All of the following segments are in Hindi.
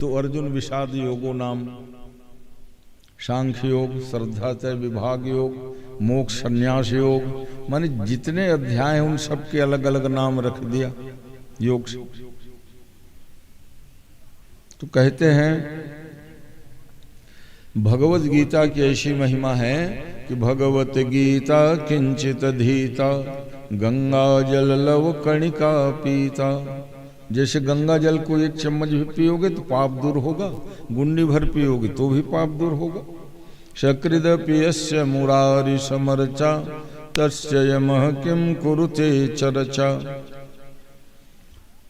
तो अर्जुन विषाद योगो नाम, सांख्य योग, श्रद्धा तय विभाग योग, मोक्ष संन्यास योग, माने जितने अध्याय हैं उन सबके अलग अलग नाम रख दिया योग से। तो कहते हैं भगवत गीता की ऐसी महिमा है कि भगवत गीता किंचित धीता, गंगा जल लव कणिका पीता। जैसे गंगा जल को एक चम्मच भी पियोगे तो पाप दूर होगा, गुंडी भर पियोगे तो भी पाप दूर होगा। सकृद पियस्य मुरारी समर्चा, तस्य यमः किम कुरुते चर्चा।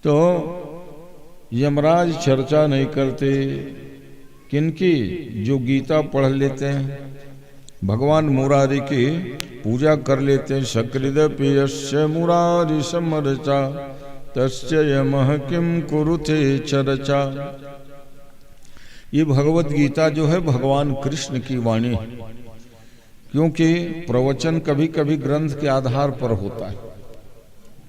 तो यमराज चर्चा नहीं करते किनकी, जो गीता पढ़ लेते हैं, भगवान मुरारी की पूजा कर लेते हैं। सकृद पियस्य मुरारी समर्चा, तस्य यमः किम कुरुते चर्चा। ये भगवत गीता जो है भगवान कृष्ण की वाणी है, क्योंकि प्रवचन कभी कभी ग्रंथ के आधार पर होता है,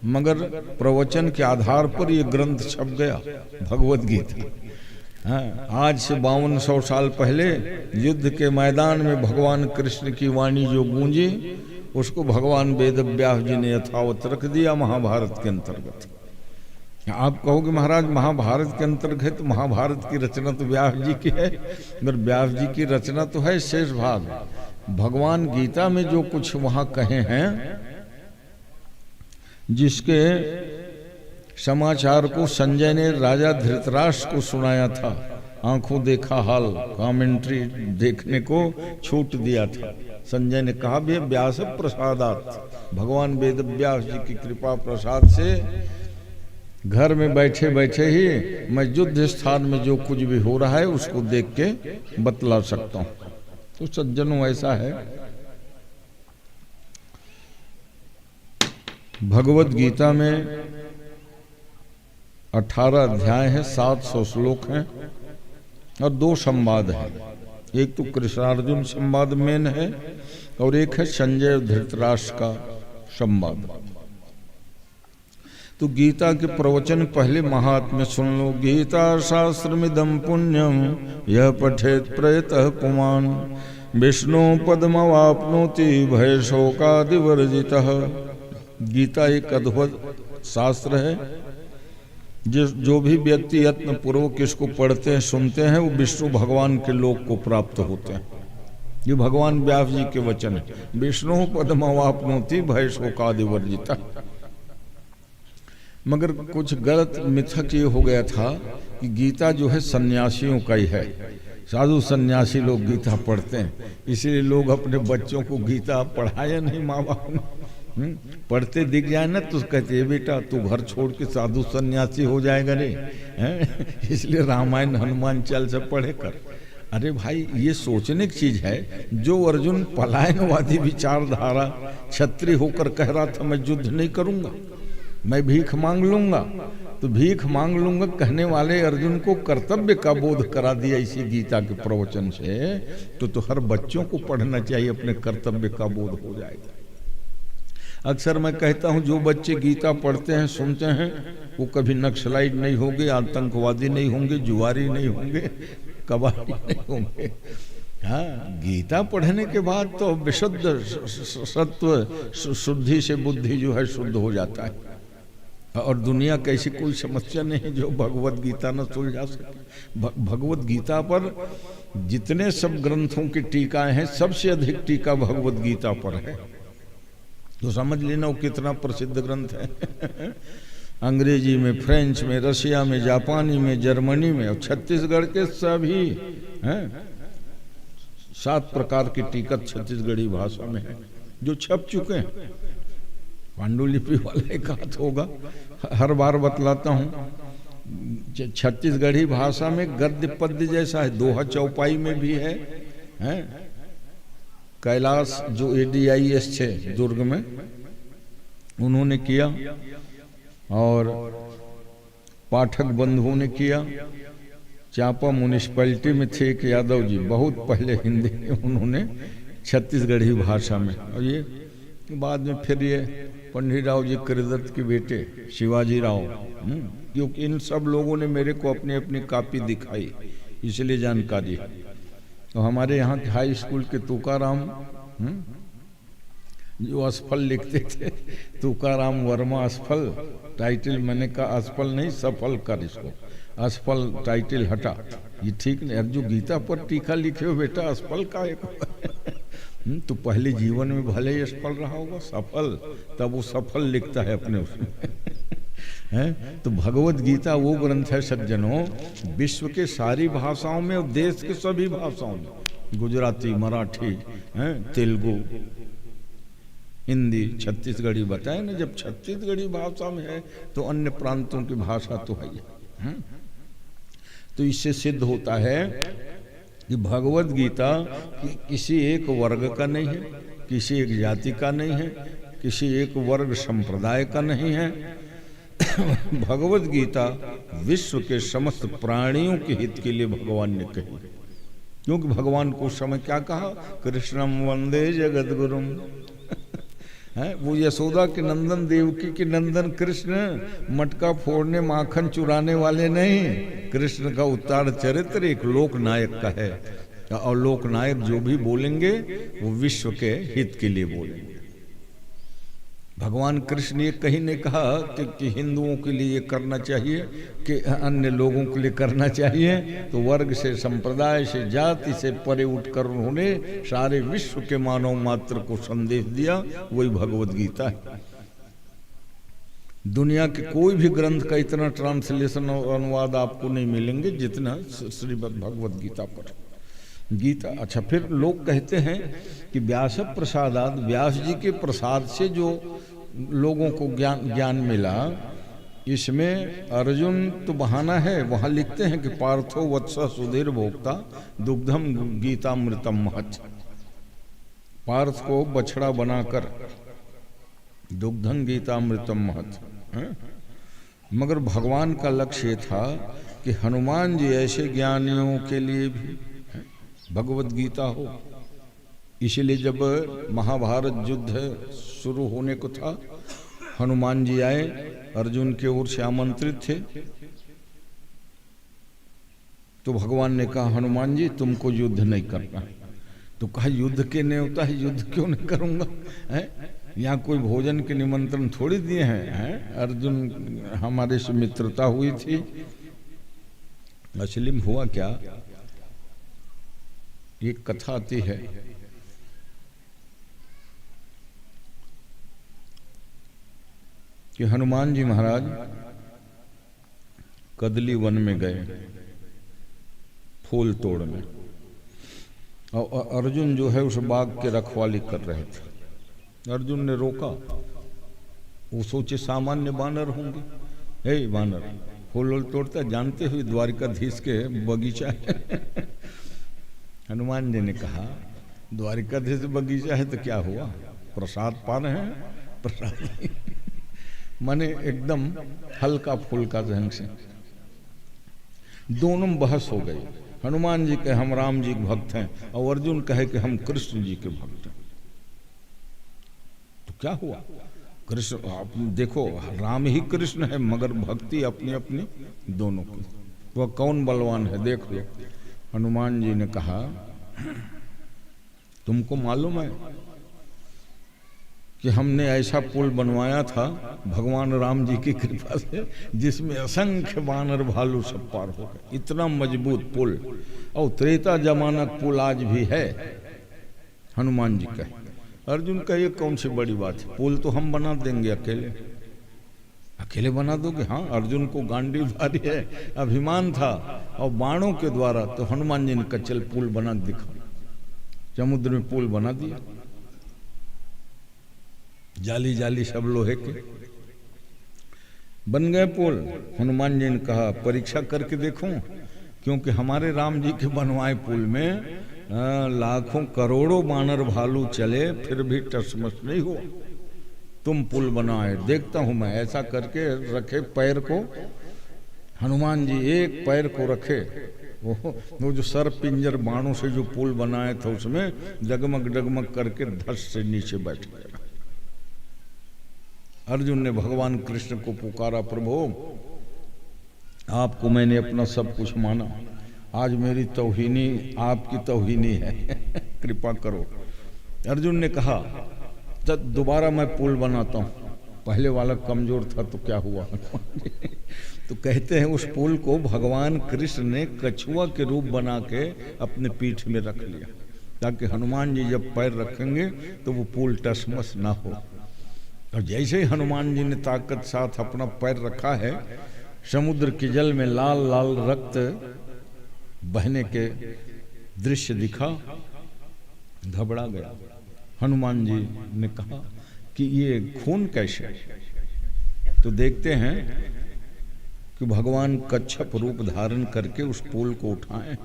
मगर प्रवचन के आधार पर ये ग्रंथ छप गया भगवत गीता। हाँ, आज से 5200 साल पहले युद्ध के मैदान में भगवान कृष्ण की वाणी जो गूंजी, उसको भगवान वेद व्यास जी ने यथावत रख दिया महाभारत के अंतर्गत। आप कहोगे महाराज महाभारत के अंतर्गत, महाभारत की रचना तो व्यास जी की है, मगर व्यास जी की रचना तो है शेष भाग। भगवान गीता में जो कुछ वहां कहे हैं, जिसके समाचार को संजय ने राजा धृतराष्ट्र को सुनाया था, आंखों देखा हाल, कमेंट्री देखने को छूट दिया था। संजय ने कहा भी व्यास प्रसादात, भगवान वेद व्यास जी की कृपा प्रसाद से घर में बैठे बैठे ही मैं युद्ध स्थान में जो कुछ भी हो रहा है उसको देख के बतला सकता हूं। तो सज्जनों ऐसा है, भगवत गीता में 18 अध्याय है, 700 श्लोक हैं और 2 संवाद हैं। एक तो कृष्णार्जुन संवाद मेन है और एक है संजय धृतराष्ट्र का संवाद। तो गीता के प्रवचन पहले महात्म्य सुन लो। गीता शास्त्रमिदं पुण्यम, यह पठेत प्रयतः पुमान्, विष्णु पद्मवाप्नोति भय शोकादिवर्जितः। गीता एक अद्भुत शास्त्र है, जो भी व्यक्ति यत्न पूर्वक इसको पढ़ते हैं सुनते हैं, वो विष्णु भगवान के लोक को प्राप्त होते हैं। ये भगवान व्यास जी के वचन है। विष्णु पद्मवाप्नोति भय शोकादिवर्जितः। मगर कुछ गलत मिथक ये हो गया था कि गीता जो है सन्यासियों का ही है, साधु सन्यासी लोग गीता पढ़ते हैं, इसीलिए लोग अपने बच्चों को गीता पढ़ाया नहीं माँ बाप ने। पढ़ते दिख जाए ना तो कहते हैं बेटा तू घर छोड़ के साधु सन्यासी हो जाएगा रे, इसलिए रामायण हनुमान चालीसा पढ़े कर। अरे भाई ये सोचने की चीज है, जो अर्जुन पलायनवादी विचारधारा क्षत्रिय होकर कह रहा था मैं युद्ध नहीं करूंगा, मैं भीख मांग लूंगा, तो भीख मांग लूंगा कहने वाले अर्जुन को कर्तव्य का बोध करा दिया इसी गीता के प्रवचन से। तो हर बच्चों को पढ़ना चाहिए, अपने कर्तव्य का बोध हो जाएगा। अक्सर मैं कहता हूं जो बच्चे गीता पढ़ते हैं सुनते हैं वो कभी नक्सलाइट नहीं होंगे, आतंकवादी नहीं होंगे, जुआरी नहीं होंगे, कबाड़ी नहीं होंगे। हाँ, गीता पढ़ने के बाद तो विशुद्ध सत्व शुद्धि से बुद्धि जो है शुद्ध हो जाता है, और दुनिया की ऐसी कोई समस्या नहीं जो भगवत गीता न सुलझा सके। भगवत गीता पर जितने सब ग्रंथों की टीकाएं हैं, सबसे अधिक टीका भगवत गीता पर है। तो समझ लेना वो कितना प्रसिद्ध ग्रंथ है। अंग्रेजी में, फ्रेंच में, रशिया में, जापानी में, जर्मनी में और छत्तीसगढ़ के सभी हैं 7 प्रकार की टीका छत्तीसगढ़ी भाषा में है जो छप चुके हैं। पांडुलिपि वाला एक हाथ होगा, हर बार बतलाता हूँ। छत्तीसगढ़ी भाषा में गद्य पद्य जैसा है, दोहा चौपाई में भी है, हैं? कैलाश जो ADIS थे दुर्ग में, उन्होंने किया, और पाठक बंधुओं ने किया। चांपा म्यूनिसिपैलिटी में थे एक यादव जी, बहुत पहले हिंदी उन्होंने छत्तीसगढ़ी भाषा में, और ये बाद में फिर ये पंडित राव जी कृदत्त के बेटे शिवाजी राव क्योंकि इन सब लोगों ने मेरे को अपनी अपनी कॉपी दिखाई, इसलिए जानकारी है। तो हमारे यहाँ हाई स्कूल के तुकाराम जो असफल लिखते थे, तुकाराम वर्मा असफल टाइटल, मैंने कहा असफल नहीं सफल कर इसको, असफल टाइटल हटा, ये ठीक नहीं। जो गीता पर टीका लिखे हो बेटा असफल का एक तो पहले जीवन में भले ही असफल रहा होगा, सफल, तब वो सफल लिखता है अपने उसमें है। तो भगवत गीता वो ग्रंथ है सज्जनों, विश्व के सारी भाषाओं में और देश के सभी भाषाओं में, गुजराती, मराठी, तेलुगु, हिंदी, छत्तीसगढ़ी, बताए ना, जब छत्तीसगढ़ी भाषा में है तो अन्य प्रांतों की भाषा तो है। तो इससे सिद्ध होता है कि भगवत गीता किसी एक वर्ग का नहीं है, किसी एक जाति का नहीं है, किसी एक वर्ग संप्रदाय का नहीं है। भगवत गीता विश्व के समस्त प्राणियों के हित के लिए भगवान ने कही, क्योंकि भगवान को उस समय क्या कहा, कृष्णम वंदे जगत गुरुम है। वो यशोदा के नंदन, देवकी के नंदन कृष्ण मटका फोड़ने माखन चुराने वाले नहीं, कृष्ण का उत्तार चरित्र एक लोक नायक का है, और लोक नायक जो भी बोलेंगे वो विश्व के हित के लिए बोलेंगे। भगवान कृष्ण ने कहीं नहीं कहा कि हिंदुओं के लिए करना चाहिए कि अन्य लोगों के लिए करना चाहिए, तो वर्ग से, संप्रदाय से, जाति से परे उठकर उन्होंने सारे विश्व के मानव मात्र को संदेश दिया, वही भगवत गीता है। दुनिया के कोई भी ग्रंथ का इतना ट्रांसलेशन और अनुवाद आपको नहीं मिलेंगे जितना श्रीमद् भगवत गीता पर। गीता, अच्छा, फिर लोग कहते हैं कि व्यास प्रसादात, व्यास जी के प्रसाद से जो लोगों को ज्ञान मिला, इसमें अर्जुन तो बहाना है। वहां लिखते हैं कि पार्थो वत्स सुधीर भोक्ता दुग्धम गीतामृतम महत्, पार्थ को बछड़ा बनाकर दुग्धम गीतामृतम महत्। मगर भगवान का लक्ष्य था कि हनुमान जी ऐसे ज्ञानियों के लिए भी भगवत गीता हो। इसलिए जब महाभारत युद्ध शुरू होने को था, हनुमान जी आए, अर्जुन के ओर से आमंत्रित थे। तो भगवान ने कहा हनुमान जी तुमको युद्ध नहीं करना। तो कहा युद्ध के नहीं होता है, युद्ध क्यों नहीं करूंगा, है यहाँ कोई भोजन के निमंत्रण थोड़ी दिए हैं। अर्जुन हमारे से मित्रता हुई थी, असली में हुआ क्या, एक कथा आती है कि हनुमान जी महाराज कदली वन में गए फूल तोड़ने, और अर्जुन जो है उस बाग के रखवाली कर रहे थे। अर्जुन ने रोका, वो सोचे सामान्य बानर होंगे, हे बानर फूल तोड़ता, जानते हुए द्वारिकाधीश के बगीचा है। हनुमान जी ने कहा द्वारिकाधीश बगीचा है तो क्या हुआ, प्रसाद पा रहे हैं, प्रसाद माने एकदम हल्का फुल्का ढंग से। दोनों बहस हो गई, हनुमान जी कहे हम राम जी के भक्त हैं, और अर्जुन कहे कि हम कृष्ण जी के भक्त हैं। तो क्या हुआ, कृष्ण, आप देखो राम ही कृष्ण है, मगर भक्ति अपनी अपनी दोनों की, वह कौन बलवान है देख लो। हनुमान जी ने कहा तुमको मालूम है कि हमने ऐसा पुल बनवाया था भगवान राम जी की कृपा से, जिसमें असंख्य बानर भालू सब पार हो गए, इतना मजबूत पुल, और त्रेता जमाना पुल आज भी है। हनुमान जी कहे, अर्जुन का ये कौन सी बड़ी बात है, पुल तो हम बना देंगे, अकेले अकेले बना दोगे। हाँ, अर्जुन को गांडीवधारी है, अभिमान था, और बाणों के द्वारा, तो हनुमान जी ने कहा चल पुल बना दिखा, समुद्र में पुल बना दिया, जाली जाली सब लोहे के बन गए पुल। हनुमान जी ने कहा परीक्षा करके देखूं, क्योंकि हमारे राम जी के बनवाए पुल में लाखों करोड़ों बानर भालू चले, फिर भी टसमस नहीं हुआ। तुम पुल बनाए, देखता हूं मैं। ऐसा करके रखे पैर को, हनुमान जी एक पैर को रखे, वो जो सर पिंजर बाणों से जो पुल बनाए थे उसमें डगमग डगमग करके धस से नीचे बैठ गया। अर्जुन ने भगवान कृष्ण को पुकारा, प्रभु आपको मैंने अपना सब कुछ माना, आज मेरी तौहीनी आपकी तौहीनी है, कृपा करो। अर्जुन ने कहा जब दोबारा मैं पुल बनाता हूँ, पहले वाला कमजोर था तो क्या हुआ। तो कहते हैं उस पुल को भगवान कृष्ण ने कछुआ के रूप बना के अपने पीठ में रख लिया, ताकि हनुमान जी जब पैर रखेंगे तो वो पुल टसमस ना हो। और जैसे ही हनुमान जी ने ताकत साथ अपना पैर रखा है, समुद्र के जल में लाल लाल रक्त बहने के दृश्य दिखा, घबरा गया। हनुमान जी ने कहा कि ये खून कैसे? तो देखते हैं कि भगवान कच्छप रूप धारण करके उस पुल को उठाए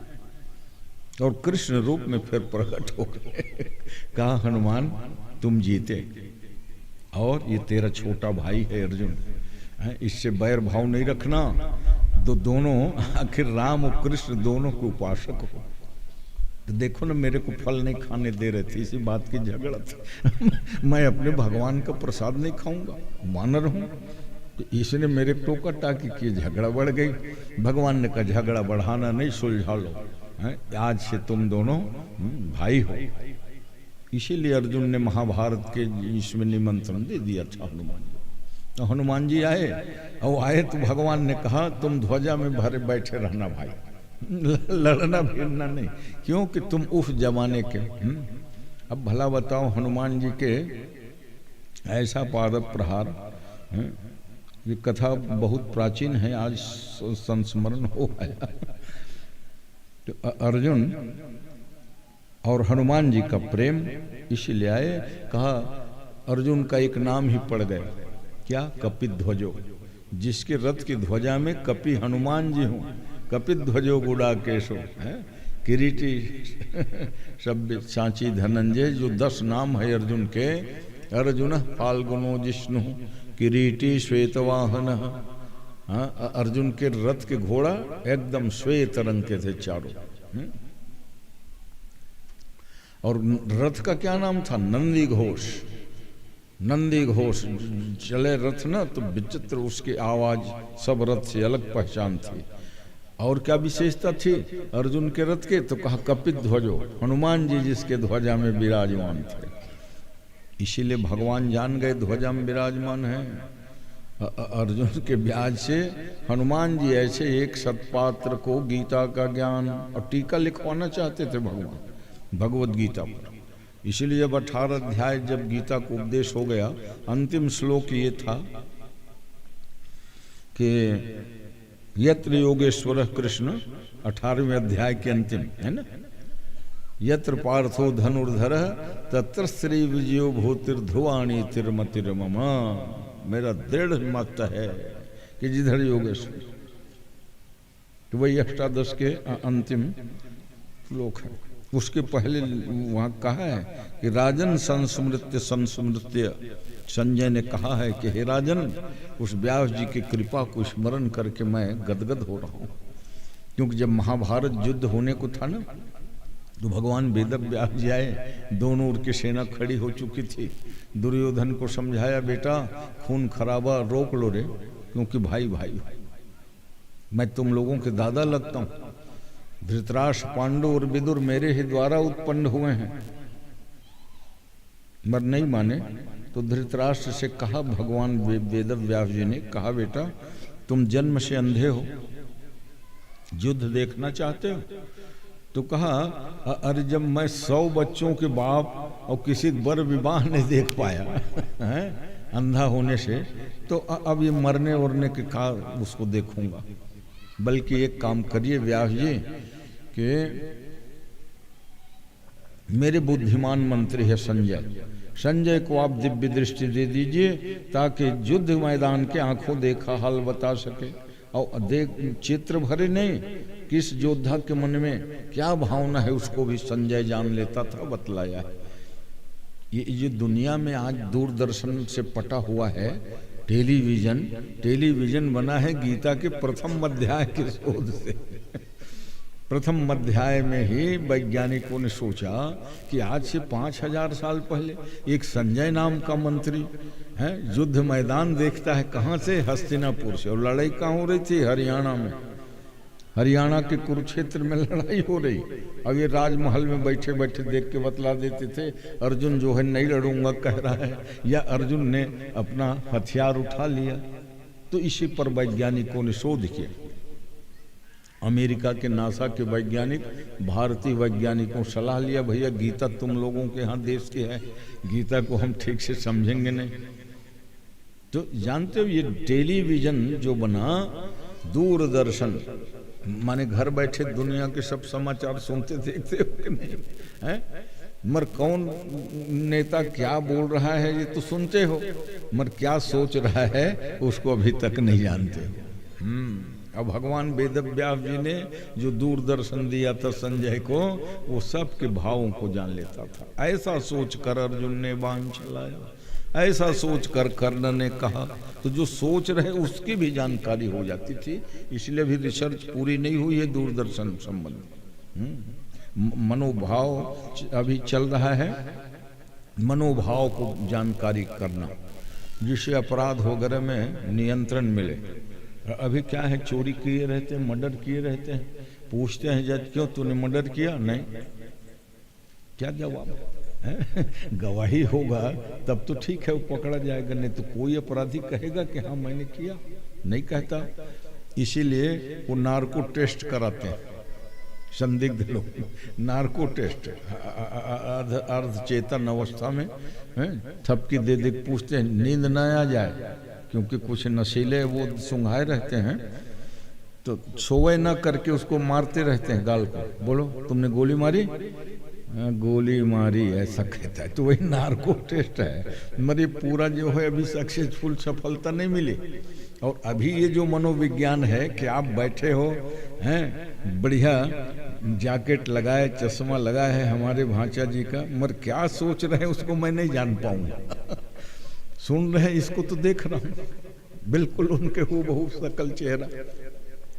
और कृष्ण रूप में फिर प्रकट हो गए। कहा हनुमान तुम जीते, और ये तेरा छोटा भाई है अर्जुन, इससे बैर भाव नहीं रखना। तो दोनों आखिर राम और कृष्ण दोनों के उपासक हो। तो देखो ना, मेरे को फल नहीं खाने दे रहे थे, इसी बात की झगड़ा थी। मैं अपने भगवान का प्रसाद नहीं खाऊंगा, वानर हूं। तो इसने मेरे टोका टाकी की, झगड़ा बढ़ गई। भगवान ने कहा झगड़ा बढ़ाना नहीं, सुलझा लो, आज से तुम दोनों भाई हो। इसीलिए अर्जुन ने महाभारत के इसमें निमंत्रण दे दिया था हनुमान जी। तो हनुमान जी आए, और आए तो भगवान ने कहा तुम ध्वजा में भरे बैठे रहना भाई, लड़ना भिड़ना नहीं, क्योंकि तुम उस जमाने के। अब भला बताओ हनुमान जी के ऐसा पादप प्रहार, ये कथा बहुत प्राचीन है, आज संस्मरण हो गया। तो अर्जुन और हनुमान जी का प्रेम इसलिए आए, कहा अर्जुन का एक नाम ही पड़ गया, क्या? कपित ध्वजो। जिसके रथ की ध्वजा में कपि हनुमान जी हों, कपित ध्वजो गुड़ा केशो, किरीटी सब सांची धनंजय, जो 10 नाम है अर्जुन के। अर्जुन फाल्गुनो जिष्णु किरीटी श्वेतवाहन। अर्जुन के रथ के घोड़ा एकदम श्वेत रंग के थे चारों। और रथ का क्या नाम था? नंदी घोष। नंदी घोष चले रथ ना तो विचित्र उसकी आवाज सब रथ से अलग पहचान थी। और क्या विशेषता थी अर्जुन के रथ के? तो कहा कपित ध्वजो, हनुमान जी जिसके ध्वजा में विराजमान थे। इसीलिए भगवान जान गए ध्वजा में विराजमान है। अर्जुन के ब्याज से हनुमान जी ऐसे एक सत्पात्र को गीता का ज्ञान और टीका लिखवाना चाहते थे भगवान भगवत गीता पर। इसीलिए जब 18 अध्याय जब गीता को उपदेश हो गया, अंतिम श्लोक ये था कि यत्र योगेश्वर कृष्ण, 18वें अध्याय के अंतिम है ना, यत्र पार्थो धनुर्धर तत्र श्री विजयो भूतिर्ध्रुवाणी तिरमतिर्मम। मेरा दृढ़ मत है कि जिधर योगेश्वर, तो वही 18 के अंतिम श्लोक है। उसके पहले वहां कहा है कि राजन संस्मृत्य संस्मृत्य, संजय ने कहा है कि हे राजन, उस व्यास जी की कृपा को स्मरण करके मैं गदगद हो रहा हूँ। क्योंकि जब महाभारत युद्ध होने को था ना, तो भगवान वेद व्यास जी आए, दोनों ओर की सेना खड़ी हो चुकी थी। दुर्योधन को समझाया, बेटा खून खराबा रोक लो रे, क्योंकि भाई भाई मैं तुम लोगों के दादा लगता हूँ। धृतराष्ट्र, पांडु और विदुर मेरे ही द्वारा उत्पन्न हुए हैं। मर नहीं माने तो धृतराष्ट्र से कहा भगवान वेद व्यास जी ने, कहा बेटा तुम जन्म से अंधे हो, युद्ध देखना चाहते हो? तो कहा अरे जब मैं 100 बच्चों के बाप और किसी बर विवाह नहीं देख पाया है अंधा होने से, तो अब ये मरने वरने के का उसको देखूंगा। बल्कि एक काम करिए व्यास जी कि मेरे बुद्धिमान मंत्री है संजय, संजय को आप दिव्य दृष्टि दे दीजिए ताकि युद्ध मैदान के आंखों देखा हाल बता सके। और देख चित्र भरे नहीं, किस योद्धा के मन में क्या भावना है उसको भी संजय जान लेता था, बतलाया है। ये जो दुनिया में आज दूरदर्शन से पटा हुआ है टेलीविजन बना है गीता के प्रथम अध्याय के शोध से। प्रथम अध्याय में ही वैज्ञानिकों ने सोचा कि आज से 5000 साल पहले एक संजय नाम का मंत्री है युद्ध मैदान देखता है, कहाँ से? हस्तिनापुर से। और लड़ाई कहाँ हो रही थी? हरियाणा में। हरियाणा के कुरुक्षेत्र में लड़ाई हो रही। अब ये राजमहल में बैठे बैठे देख के बतला देते थे अर्जुन जो है नहीं लड़ूंगा कह रहा है, या अर्जुन ने अपना हथियार उठा लिया। तो इसी पर वैज्ञानिकों ने शोध किया। अमेरिका के नासा के वैज्ञानिक भारतीय वैज्ञानिकों सलाह लिया, भैया गीता तुम लोगों के यहाँ देश की है, गीता को हम ठीक से समझेंगे नहीं। तो जानते हो ये टेलीविजन जो बना, दूरदर्शन, माने घर बैठे दुनिया के सब समाचार सुनते देखते हो कि नहीं है? मगर कौन नेता क्या बोल रहा है ये तो सुनते हो, मगर क्या सोच रहा है उसको अभी तक नहीं जानते हो। अब भगवान वेदव्यास जी ने जो दूरदर्शन दिया था संजय को, वो सबके भावों को जान लेता था। ऐसा सोच कर अर्जुन ने बाण चलाया, ऐसा सोच कर कर्ण ने कहा। तो जो सोच रहे उसकी भी जानकारी हो जाती थी। इसलिए भी रिसर्च पूरी नहीं हुई है दूरदर्शन संबंध। मनोभाव अभी चल रहा है, मनोभाव को जानकारी करना, जिससे अपराध वगैरह में नियंत्रण मिले। अभी क्या है, चोरी किए रहते हैं, मर्डर किए रहते हैं, पूछते हैं जज क्यों तूने मर्डर किया? नहीं। क्या जवाब है? गवाही होगा तब तो ठीक है, वो पकड़ा जाएगा, नहीं तो कोई अपराधी कहेगा कि हाँ मैंने किया, नहीं कहता। इसीलिए वो नार्को टेस्ट कराते हैं संदिग्ध लोग, नार्को टेस्ट अर्ध चेतन अवस्था में थपकी दे दे पूछते हैं नींद न आ जाए, क्योंकि कुछ नशीले वो सुंघाए रहते हैं, तो सोए न करके उसको मारते रहते हैं गाल को। बोलो तुमने गोली मारी? गोली मारी, ऐसा कहता है। तो वही नार्को टेस्ट है। मगर पूरा जो है अभी सक्सेसफुल सफलता नहीं मिली। और अभी ये जो मनोविज्ञान है कि आप बैठे हो हैं, बढ़िया जैकेट लगाए, चश्मा लगा है हमारे भांचा जी का, मगर क्या सोच रहे हैं उसको मैं नहीं जान पाऊंगा। सुन रहे हैं इसको तो देख रहा हूँ, बिल्कुल उनके हूबहू शकल चेहरा,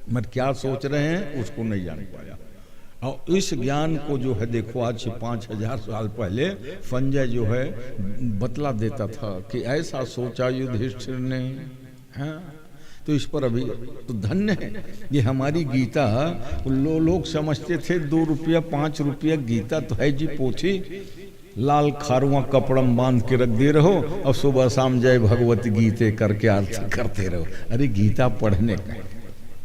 मगर क्या सोच रहे हैं उसको नहीं जान पाया। और इस ज्ञान को जो है देखो आज से 5000 साल पहले संजय जो है बतला देता था कि ऐसा सोचा युधिष्ठिर ने। हाँ, तो इस पर अभी तो धन्य है ये हमारी गीता। लोग समझते थे 2 रुपया 5 रुपया गीता तो है जी पोथी, लाल खारुआ कपड़म बांध के रख दे रहो और सुबह शाम जय भगवत गीते करके आरती करते रहो। अरे गीता पढ़ने का,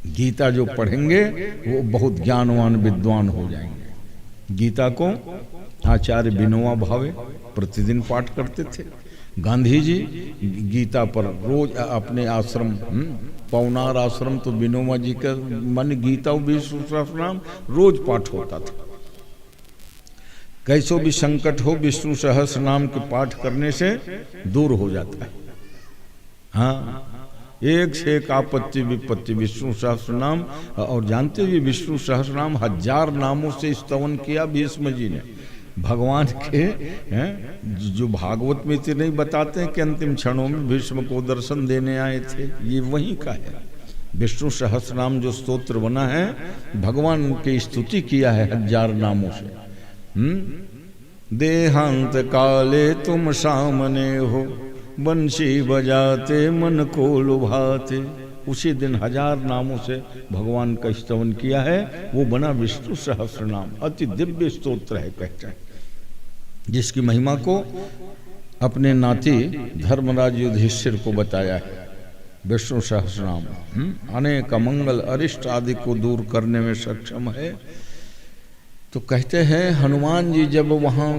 गीता जो पढ़ेंगे वो बहुत ज्ञानवान विद्वान हो जाएंगे। गीता को आचार्य विनोबा भावे प्रतिदिन पाठ करते थे। गांधी जी गीता पर रोज अपने आश्रम पवनार आश्रम तो विनोबा जी का मन गीता विष्णु सहस्रनाम रोज पाठ होता था। कैसो भी संकट हो विष्णु सहस्रनाम के पाठ करने से दूर हो जाता है। हाँ, एक से एक आपत्ति विपत्ति विष्णु सहस्रनाम। और जानते हुए विष्णु सहस्रनाम 1000 नामों से स्तवन किया भीष्म जी ने भगवान के हैं, जो भागवत में तो नहीं बताते हैं कि अंतिम क्षणों में भीष्म को दर्शन देने आए थे, ये वहीं का है। विष्णु सहस्रनाम जो स्तोत्र बना है भगवान की स्तुति किया है 1000 नामों से। देहांत काले तुम सामने हो, बंशी बजाते मन को लुभाते। उसी दिन 1000 नामों से भगवान का स्तवन किया है, वो बना विष्णु सहस्रनाम। अति दिव्य स्तोत्र है कहते हैं, जिसकी महिमा को अपने नाती धर्मराज युधिष्ठिर को बताया है। विष्णु सहस्रनाम अनेक अमंगल अरिष्ट आदि को दूर करने में सक्षम है। तो कहते हैं हनुमान जी जब वहाँ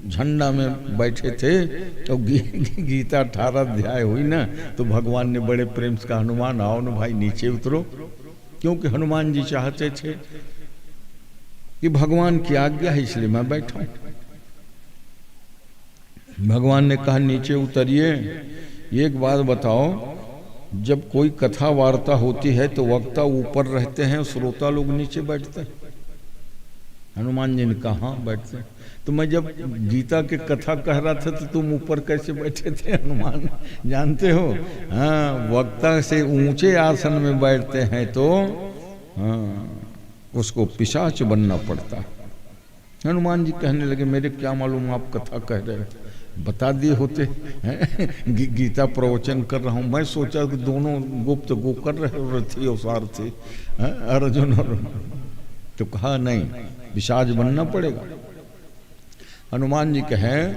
झंडा में बैठे थे तो गीता 18 अध्याय हुई ना, तो भगवान ने बड़े प्रेम से कहा हनुमान आओ ना भाई नीचे उतरो, क्योंकि हनुमान जी चाहते थे कि भगवान की आज्ञा है इसलिए मैं बैठा हूं। भगवान ने कहा नीचे उतरिए। एक बात बताओ, जब कोई कथा वार्ता होती है तो वक्ता ऊपर रहते हैं, श्रोता लोग नीचे बैठते हैं। हनुमान जी ने कहा हाँ बैठते हैं। तो मैं जब गीता के कथा कह रहा था तो तुम ऊपर कैसे बैठे थे हनुमान? जानते हो, हाँ, वक्ता से ऊंचे आसन में बैठते हैं तो हाँ उसको पिशाच बनना पड़ता है। हनुमान जी कहने लगे मेरे क्या मालूम आप कथा कह रहे हो, बता दिए होते हैं। गीता प्रवचन कर रहा हूँ, मैं सोचा कि दोनों गुप्त गो कर रहे रथी और सारथी अर्जुन और, तो कहा नहीं पिशाच बनना पड़ेगा। हनुमान जी कहें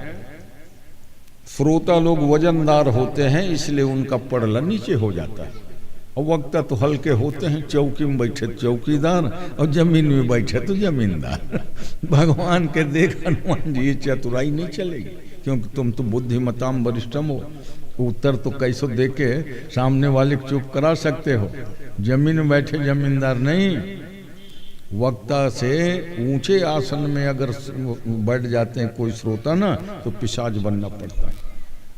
श्रोता लोग वजनदार होते हैं इसलिए उनका पड़ला नीचे हो जाता है, और वक्ता तो हल्के होते हैं, चौकी में बैठे चौकीदार और जमीन में बैठे तो जमींदार। भगवान के देख हनुमान जी ये चतुराई नहीं चलेगी, क्योंकि तुम तो बुद्धिमताम वरिष्ठम हो, उत्तर तो कैसो देके सामने वाले को चुप करा सकते हो, जमीन में बैठे जमींदार नहीं। वक्ता से ऊंचे आसन में अगर बैठ जाते हैं कोई श्रोता ना तो पिशाच बनना पड़ता है,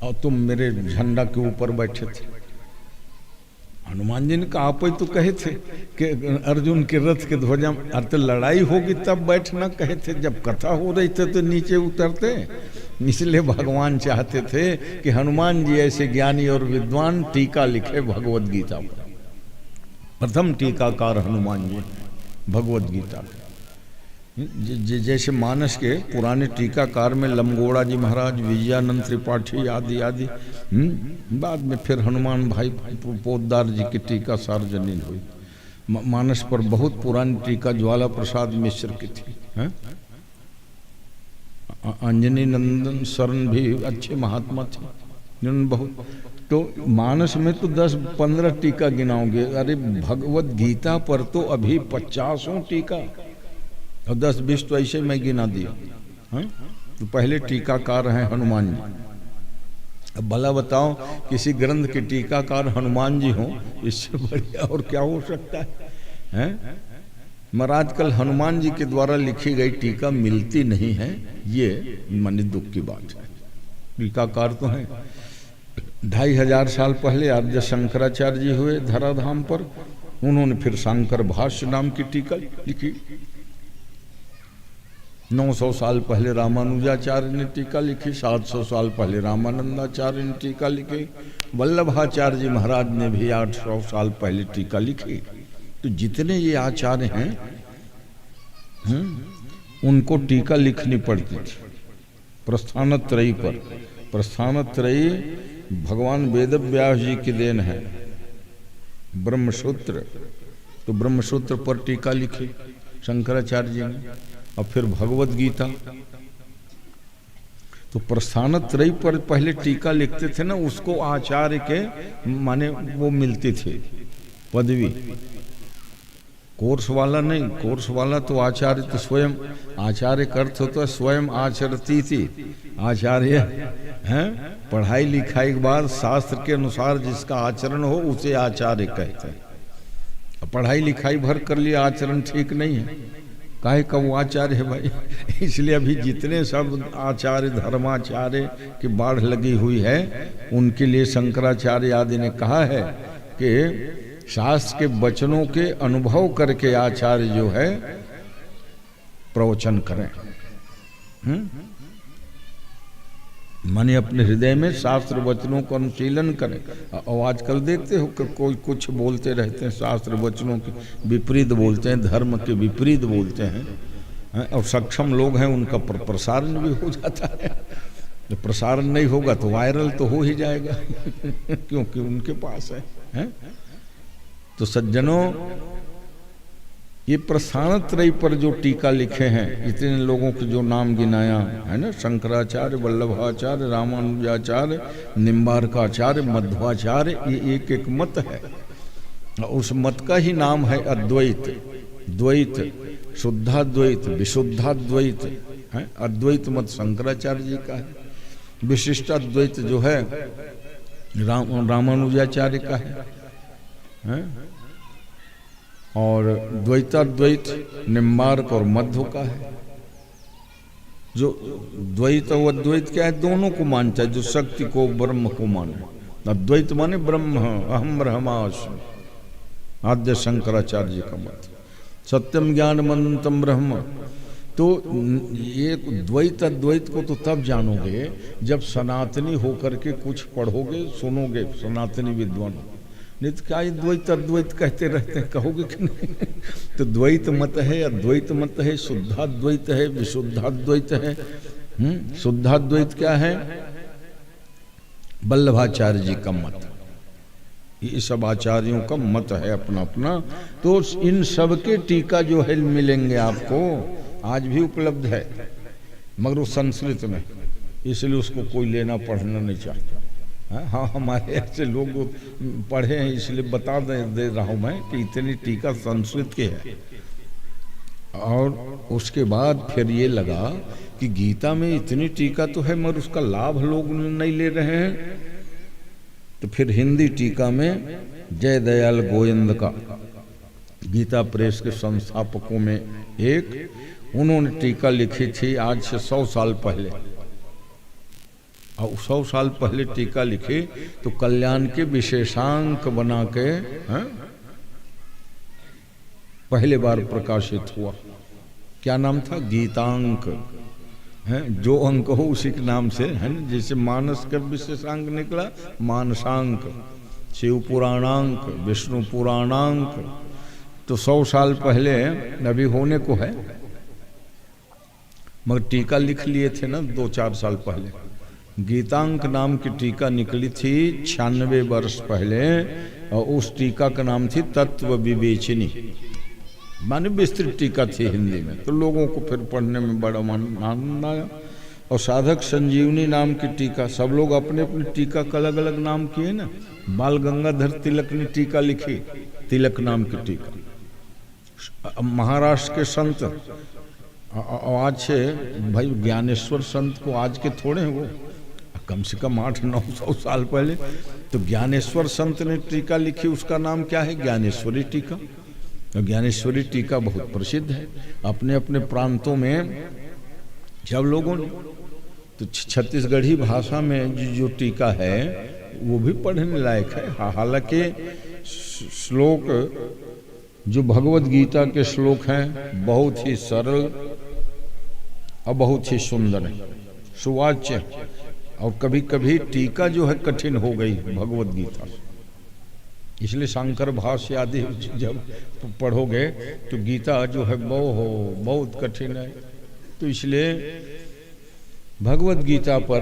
और तुम मेरे झंडा के ऊपर बैठे थे। हनुमान जी ने कहा आप ही तो कहे थे कि अर्जुन के रथ के ध्वजा, अर्थ लड़ाई होगी तब बैठना कहे थे, जब कथा हो रही थे तो नीचे उतरते। इसलिए भगवान चाहते थे कि हनुमान जी ऐसे ज्ञानी और विद्वान टीका लिखे भगवद गीता पर। प्रथम टीकाकार हनुमान जी भगवद गीता। जैसे मानस के पुराने टीकाकार में लमगोड़ा जी महाराज, विजयानंद त्रिपाठी आदि आदि, बाद में फिर हनुमान भाई पोद्दार जी की टीका सार्वजनिक हुई। मानस पर बहुत पुरानी टीका ज्वाला प्रसाद मिश्र की थी। अंजनी नंदन शरण भी अच्छे महात्मा थे, जिन्होंने बहुत, तो मानस में तो 10-15 टीका गिनाओगे, अरे भगवद गीता पर तो अभी 50 टीका और 10-20 तो ऐसे मैं गिना दिया। तो पहले टीकाकार हैं हनुमान जी। अब भला बताओ किसी ग्रंथ के टीकाकार हनुमान जी हों, इससे बढ़िया और क्या हो सकता है? महाराज कल हनुमान जी के द्वारा लिखी गई टीका मिलती नहीं है, ये माने दुख की बात है। टीकाकार तो हैं, 2500 साल पहले आद्य शंकराचार्य जी हुए धराधाम पर, उन्होंने फिर शंकर भाष्य नाम की टीका लिखी। 900 साल पहले रामानुजाचार्य ने टीका लिखी, 700 साल पहले रामानंदाचार्य ने टीका लिखी, वल्लभाचार्य जी महाराज ने भी 800 साल पहले टीका लिखी। तो जितने ये आचार्य हैं उनको टीका लिखनी पड़ती थी प्रस्थानत्रयी पर। प्रस्थानत्रयी भगवान वेद व्यास जी की देन है। ब्रह्मसूत्र, तो ब्रह्मसूत्र पर टीका लिखी शंकराचार्य जी ने, और फिर भगवद गीता। तो प्रस्थानत्रयी पर पहले टीका लिखते थे ना, उसको आचार्य के माने वो मिलती थी पदवी, कोर्स वाला नहीं। कोर्स वाला तो आचार्य तो स्वयं, आचार्य का अर्थ होता है स्वयं आचरती थी। आचार्य हैं पढ़ाई लिखाई के बाद शास्त्र के अनुसार जिसका आचरण हो उसे आचार्य कहते हैं। पढ़ाई लिखाई भर कर लिया आचरण ठीक नहीं है, काहे का वो आचार्य है भाई। इसलिए अभी जितने सब आचार्य धर्माचार्य की बाढ़ लगी हुई है, उनके लिए शंकराचार्य आदि ने कहा है कि शास्त्र के वचनों के अनुभव करके आचार्य जो है प्रवचन करें। माने अपने हृदय में शास्त्र वचनों को अनुशीलन करें। और आजकल देखते हो कि कोई कुछ बोलते रहते हैं, शास्त्र वचनों के विपरीत बोलते हैं, धर्म के विपरीत बोलते हैं, और सक्षम लोग हैं उनका प्रसारण भी हो जाता है। जब प्रसारण नहीं होगा तो वायरल तो हो ही जाएगा क्योंकि उनके पास है? तो सज्जनों, ये प्रस्थानत्रयी पर जो टीका लिखे हैं, इतने लोगों के जो नाम गिनाया है ना, शंकराचार्य, वल्लभाचार्य, रामानुजाचार्य, निम्बार्काचार्य, मध्वाचार्य, ये एक एक मत है। उस मत का ही नाम है अद्वैत। द्वैत, शुद्धाद्वैत, विशुद्धाद्वैत है। अद्वैत मत शंकराचार्य जी का है, विशिष्टाद्वैत जो है रामानुजाचार्य का है, और द्वैताद्वैत निम्बार्क और मध्व का है। जो द्वैत और अद्वैत क्या है, दोनों को मानता है, जो शक्ति को ब्रह्म को माने। अद्वैत माने ब्रह्म, अहम ब्रह्मास्मि, आद्य शंकराचार्य जी का मत। सत्यम ज्ञानम अनंतम ब्रह्म। तो ये द्वैत अद्वैत को तो तब जानोगे जब सनातनी होकर के कुछ पढ़ोगे सुनोगे, सनातनी विद्वान। नित्य क्या ये द्वैत अद्वैत कहते रहते हैं, कहोगे कि नहीं? तो द्वैत मत है, अद्वैत मत है, शुद्धाद्वैत है, विशुद्धाद्वैत है। शुद्धाद्वैत क्या है? वल्लभाचार्य जी का मत, ये सब आचार्यों का मत है अपना अपना। तो इन सब के टीका जो है मिलेंगे आपको, आज भी उपलब्ध है, मगर वो संस्कृत में, इसलिए उसको कोई लेना पढ़ना नहीं चाहता। हाँ, हमारे ऐसे लोग पढ़े हैं, इसलिए बता दे रहा हूँ मैं कि इतनी टीका संस्कृत के है। और उसके बाद फिर ये लगा कि गीता में इतनी टीका तो है मगर उसका लाभ लोग नहीं ले रहे हैं। तो फिर हिंदी टीका में जय दयाल गोविंद का, गीता प्रेस के संस्थापकों में एक, उन्होंने टीका लिखी थी आज से 100 साल पहले। और 100 साल पहले टीका लिखी तो कल्याण के विशेषांक बना के पहले बार प्रकाशित हुआ। क्या नाम था? गीतांक है, जो अंक हो उसी के नाम से है ना। जैसे मानस का विशेषांक निकला, मानसांक, शिव पुराणांक, विष्णु पुराणांक। तो 100 साल पहले अभी होने को है, मगर टीका लिख लिए थे ना 2-4 साल पहले। गीतांक नाम की टीका निकली थी 96 वर्ष पहले, और उस टीका का नाम थी तत्व विवेचनी, माने विस्तृत टीका थी हिंदी में। तो लोगों को फिर पढ़ने में बड़ा आनंद आया। और साधक संजीवनी नाम की टीका, सब लोग अपने अपने टीका का अलग अलग नाम किए ना। बाल गंगाधर तिलक ने टीका लिखी, तिलक नाम की टीका। महाराष्ट्र के संत, आज से भाई ज्ञानेश्वर संत को आज के थोड़े हैं, वो कम से कम 800-900 साल पहले। तो ज्ञानेश्वर संत ने टीका लिखी, उसका नाम क्या है? ज्ञानेश्वरी टीका। ज्ञानेश्वरी टीका बहुत प्रसिद्ध है अपने अपने प्रांतों में सब लोगों ने। तो छत्तीसगढ़ी भाषा में जो टीका है वो भी पढ़ने लायक है। हालांकि श्लोक जो भगवत गीता के श्लोक हैं बहुत ही सरल और बहुत ही सुंदर है, सुवाच्य। और कभी कभी टीका जो है कठिन हो गई भगवत गीता, इसलिए शंकर भाष्य आदि जब पढ़ोगे तो गीता जो है बहुत कठिन है। तो इसलिए भगवत गीता पर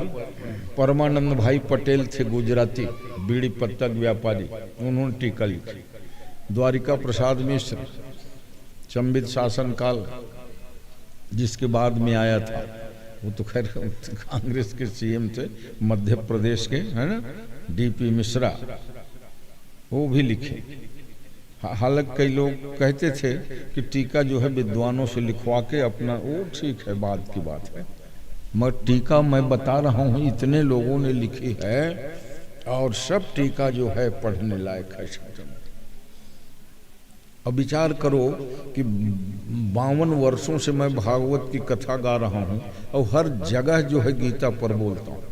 परमानंद भाई पटेल थे, गुजराती बीड़ी पत्तक व्यापारी, उन्होंने टीका लिखी। द्वारिका प्रसाद मिश्र संविद शासन काल जिसके बाद में आया था, वो तो खैर कांग्रेस के सीएम थे मध्य प्रदेश के, है ना, डीपी मिश्रा, वो भी लिखे। हालांकि कई लोग कहते थे कि टीका जो है विद्वानों से लिखवा के अपना, वो ठीक है, बाद की बात है। मगर टीका मैं बता रहा हूँ इतने लोगों ने लिखी है, और सब टीका जो है पढ़ने लायक है। अब विचार करो कि 52 वर्षों से मैं भागवत की कथा गा रहा हूँ और हर जगह जो है गीता पर बोलता हूँ,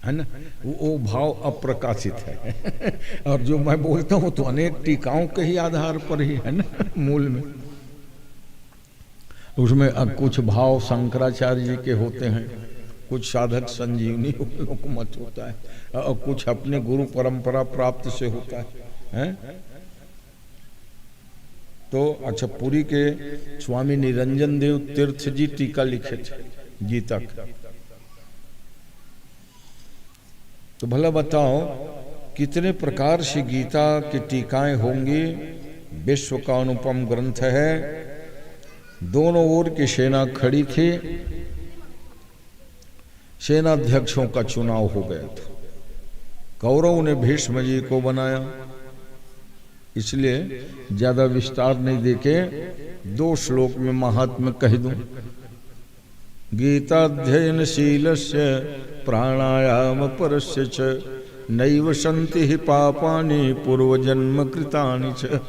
है ना। वो भाव अप्रकाशित है और जो मैं बोलता हूँ तो अनेक टीकाओं के ही आधार पर ही है ना, मूल में। उसमें कुछ भाव शंकराचार्य जी के होते हैं, कुछ साधक संजीवनी मत होता है, और कुछ अपने गुरु परंपरा प्राप्त से होता है। तो अच्छा, पुरी के स्वामी निरंजन देव तीर्थ जी टीका लिखे थे गीता का। तो भला बताओ कितने प्रकार से गीता की टीकाएं होंगी। विश्व का अनुपम ग्रंथ है। दोनों ओर की सेना खड़ी थी, सेनाध्यक्षों का चुनाव हो गया था। कौरव ने भीष्म जी को बनाया, इसलिए ज्यादा विस्तार नहीं देके 2 श्लोक में महात्म्य कह दूं। गीताध्ययनशीलस्य प्राणायाम परस्य च नैव सन्ति हि पापानि पूर्वजन्म कृतानि च।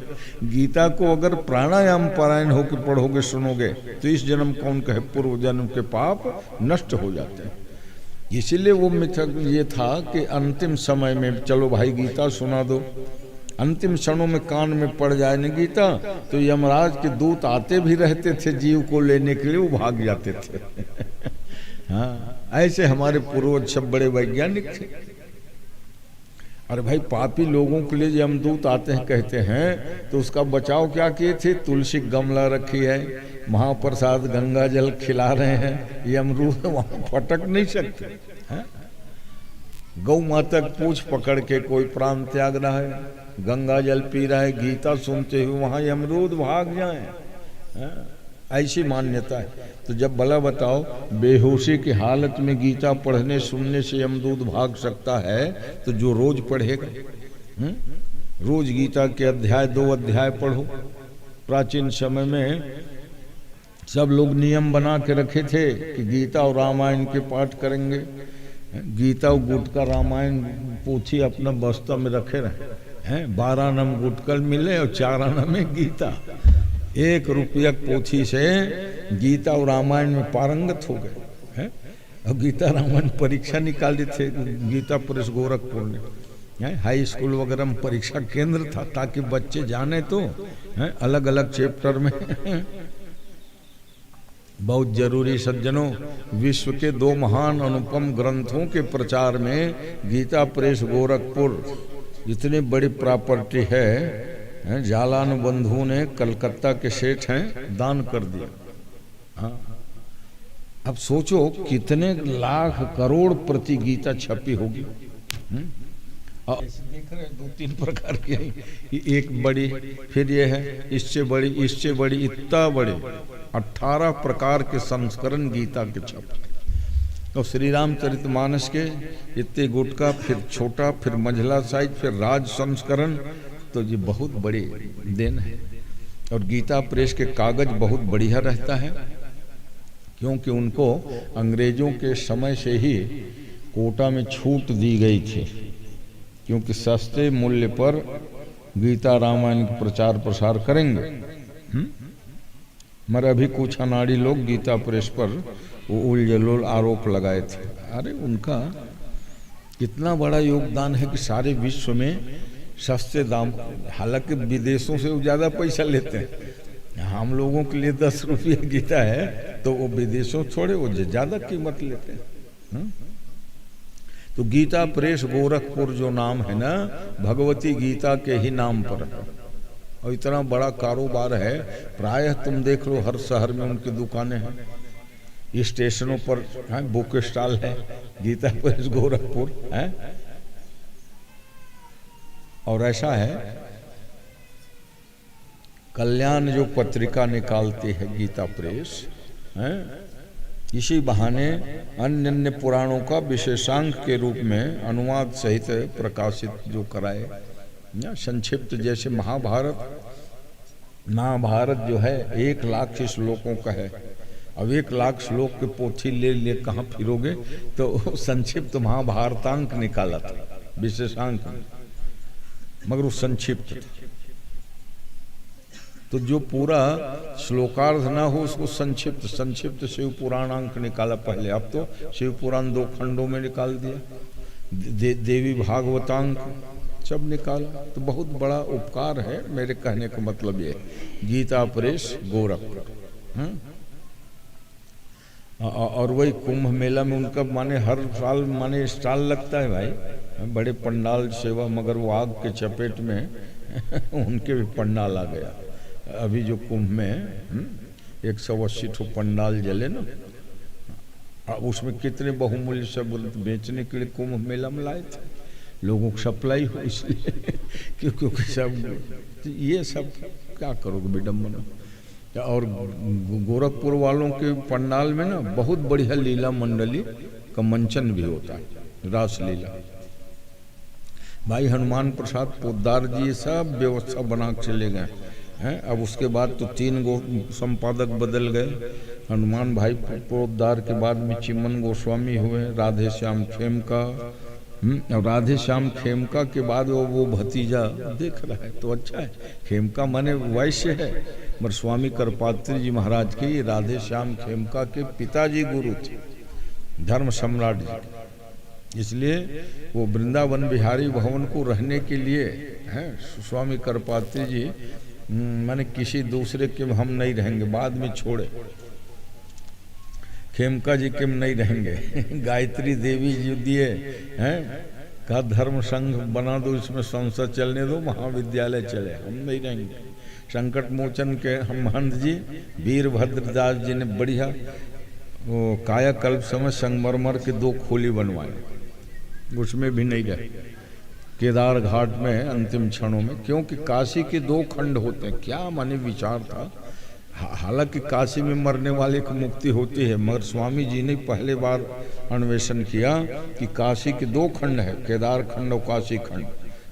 गीता को अगर प्राणायाम पारायण होकर पढ़ोगे, सुनोगे, तो इस जन्म कौन कहे पूर्व जन्म के पाप नष्ट हो जाते हैं। इसीलिए वो मिथक ये था कि अंतिम समय में चलो भाई गीता सुना दो। अंतिम क्षणों में कान में पड़ जाए न गीता तो यमराज के दूत आते भी रहते थे जीव को लेने के लिए, वो भाग जाते थे हाँ, ऐसे हमारे पूर्वज सब बड़े वैज्ञानिक थे। अरे भाई, पापी लोगों के लिए यमदूत आते हैं कहते हैं, तो उसका बचाव क्या किए थे? तुलसी गमला रखी है, महाप्रसाद गंगा जल खिला रहे हैं, यमरूद वहां फटक नहीं सकते हैं? गौ माता पूछ पकड़ के कोई प्राण त्याग रहा है, गंगा जल पी रहा है, गीता सुनते हुए वहां यमरूद भाग जाए, ऐसी मान्यता है। तो जब भला बताओ, बेहोशी की हालत में गीता पढ़ने सुनने से यमदूत भाग सकता है, तो जो रोज पढ़ेगा, रोज गीता के अध्याय 2 अध्याय पढ़ो। प्राचीन समय में सब लोग नियम बना के रखे थे कि गीता और रामायण के पाठ करेंगे। गीता और गुटका रामायण पोथी अपना बस्ता में रखे रहे हैं, 12 आना में गुटकल मिले और 4 आना में गीता। 1 रुपया पोथी से गीता और रामायण में पारंगत हो गए हैं। और गीता रामायण परीक्षा निकाली थे गीता प्रेस गोरखपुर ने, हाई स्कूल वगैरह में परीक्षा केंद्र था, ताकि बच्चे जाने तो अलग अलग चैप्टर में। बहुत जरूरी सज्जनों, विश्व के 2 महान अनुपम ग्रंथों के प्रचार में गीता प्रेस गोरखपुर इतनी बड़ी प्रॉपर्टी है, जालान बंधु ने, कलकत्ता के सेठ हैं, दान कर दिया। हाँ, अब सोचो कितने लाख करोड़ प्रति गीता छपी होगी। देख रहे 2-3 प्रकार की, एक बड़ी, फिर ये है इससे बड़ी, इससे बड़ी, इतना बड़ी 18 प्रकार के संस्करण गीता के छपे। तो श्री रामचरितमानस के इतने गुटका, फिर छोटा, फिर मंझला साइज, फिर राज संस्करण, तो ये बहुत बड़ी देन है। और गीता प्रेस के कागज बहुत बढ़िया रहता है, क्योंकि उनको अंग्रेजों के समय से ही कोटा में छूट दी गई थी, क्योंकि सस्ते मूल्य पर गीता रामायण का प्रचार प्रसार करेंगे। मगर अभी कुछ अनाड़ी लोग गीता प्रेस पर वो उलझुल आरोप लगाए थे। अरे उनका कितना बड़ा योगदान है कि सारे विश्व में सस्ते दाम, हालांकि विदेशों से वो ज़्यादा पैसा लेते हैं। हम लोगों के लिए 10 रुपये गीता है, तो वो विदेशों छोड़े वो ज़्यादा कीमत लेते हैं। तो गीता प्रेस गोरखपुर जो नाम है ना, भगवती गीता के ही नाम पर है, और इतना बड़ा कारोबार है। प्रायः तुम देख लो हर शहर में उनकी दुकानें हैं, स्टेशनों पर बुक स्टॉल है, गीता प्रेस गोरखपुर है। और ऐसा है, कल्याण जो पत्रिका निकालती है गीता प्रेस, इसी बहाने अन्य अन्य पुराणों का विशेषांक के रूप में अनुवाद सहित प्रकाशित जो कराए, संक्षिप्त, जैसे महाभारत जो है 1 लाख श्लोकों का है। अब 1 लाख श्लोक के पोथी ले कहाँ फिरोगे, तो संक्षिप्त महाभारतांक निकाला था, विशेषांक, मगर वो संक्षिप्त था। तो जो पूरा श्लोकार्थ ना हो उसको संक्षिप्त शिव पुराणांक निकाला पहले। अब तो शिव पुराण 2 खंडों में निकाल दिया, देवी भागवतांक सब निकाला। तो बहुत बड़ा उपकार है, मेरे कहने का मतलब ये, गीता प्रेस गोरखपुर। और वही कुंभ मेला में उनका माने हर साल माने स्टॉल लगता है भाई, बड़े पंडाल सेवा, मगर वो आग के चपेट में उनके भी पंडाल आ गया। अभी जो कुंभ में 180 ठो पंडाल जले ना, उसमें कितने बहुमूल्य सब बेचने के लिए कुंभ मेला में लाए थे, लोगों को सप्लाई हो इसलिए क्योंकि सब ये सब क्या करोगे विडम्बना। और गोरखपुर वालों के पंडाल में ना बहुत बढ़िया लीला मंडली का मंचन भी होता है, रास लीला। भाई हनुमान प्रसाद पोद्दार जी सब व्यवस्था बना के चले गए हैं। अब उसके बाद तो 3 संपादक बदल गए। हनुमान भाई पोद्दार के बाद में चिमन गोस्वामी हुए, राधे श्याम खेमका, और राधे श्याम खेमका के बाद वो भतीजा देख रहा है, तो अच्छा है। खेमका माने वैश्य है, मगर स्वामी करपात्री जी महाराज के राधे श्याम खेमका के पिताजी गुरु थे, धर्म सम्राट जी। इसलिए वो वृंदावन बिहारी भवन को रहने के लिए हैं स्वामी करपात्री जी, माने किसी दूसरे के हम नहीं रहेंगे, बाद में छोड़े, खेमका जी के हम नहीं रहेंगे। गायत्री देवी जी दिए हैं, कहा धर्म संघ बना दो, इसमें संसद चलने दो, महाविद्यालय चले, हम नहीं रहेंगे। संकट मोचन के हम महंत जी वीरभद्र दास जी ने बढ़िया वो कायाकल्प समय संगमरमर के 2 खोली बनवाए, उसमें भी नहीं रहे केदार घाट में अंतिम क्षणों में, क्योंकि काशी के 2 खंड होते हैं। क्या माने विचार था। हालांकि काशी में मरने वाले की मुक्ति होती है, मगर स्वामी जी ने पहले बार अन्वेषण किया कि काशी के 2 खंड है, केदार खंड और काशी खंड।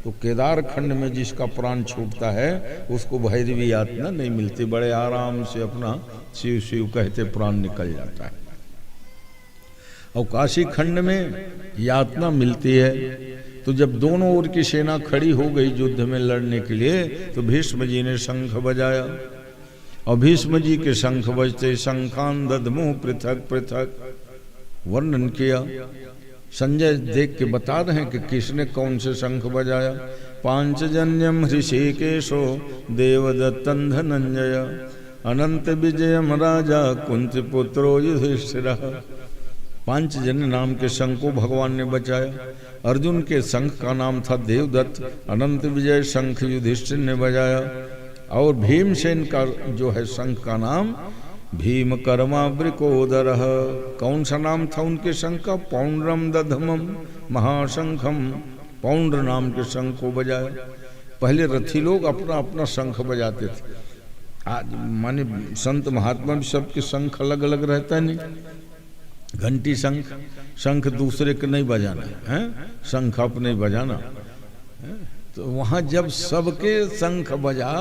तो केदार खंड में जिसका प्राण छूटता है उसको भैरवी यातना नहीं मिलती, बड़े आराम से अपना शिव शिव कहते प्राण निकल जाता है। और काशी खंड में यातना मिलती है। तो जब दोनों ओर की सेना खड़ी हो गई युद्ध में लड़ने के लिए, तो भीष्म जी ने शंख बजाया, और भीष्म जी के शंख बजते शंखान दधमुह पृथक पृथक वर्णन किया। संजय देख के बता रहे हैं कि किसने कौन से शंख बजाया। पांचजन्यम ऋषिकेशो देवदत्तं धनंजय अनंत विजयम राजा कुंती पुत्रो युधिष्ठिरः। 5 जन नाम के शंख को भगवान ने बचाया। अर्जुन के शंख का नाम था देवदत्त, अनंत विजय शंख युधिष्ठिर ने बजाया। और भीमसेन का जो है शंख का नाम भीम कर्मा वृकोदर। कौन सा नाम था उनके शंख का? पौंड्रम दधमम महाशंखम। पौंड्र नाम के शंख को बजाया। पहले रथी लोग अपना अपना शंख बजाते थे। आज माने संत महात्मा भी सबके शंख अलग अलग रहता है। नहीं घंटी शंख, शंख दूसरे के नहीं बजाना है, शंख अपने ही बजाना है। तो वहां जब सबके शंख बजा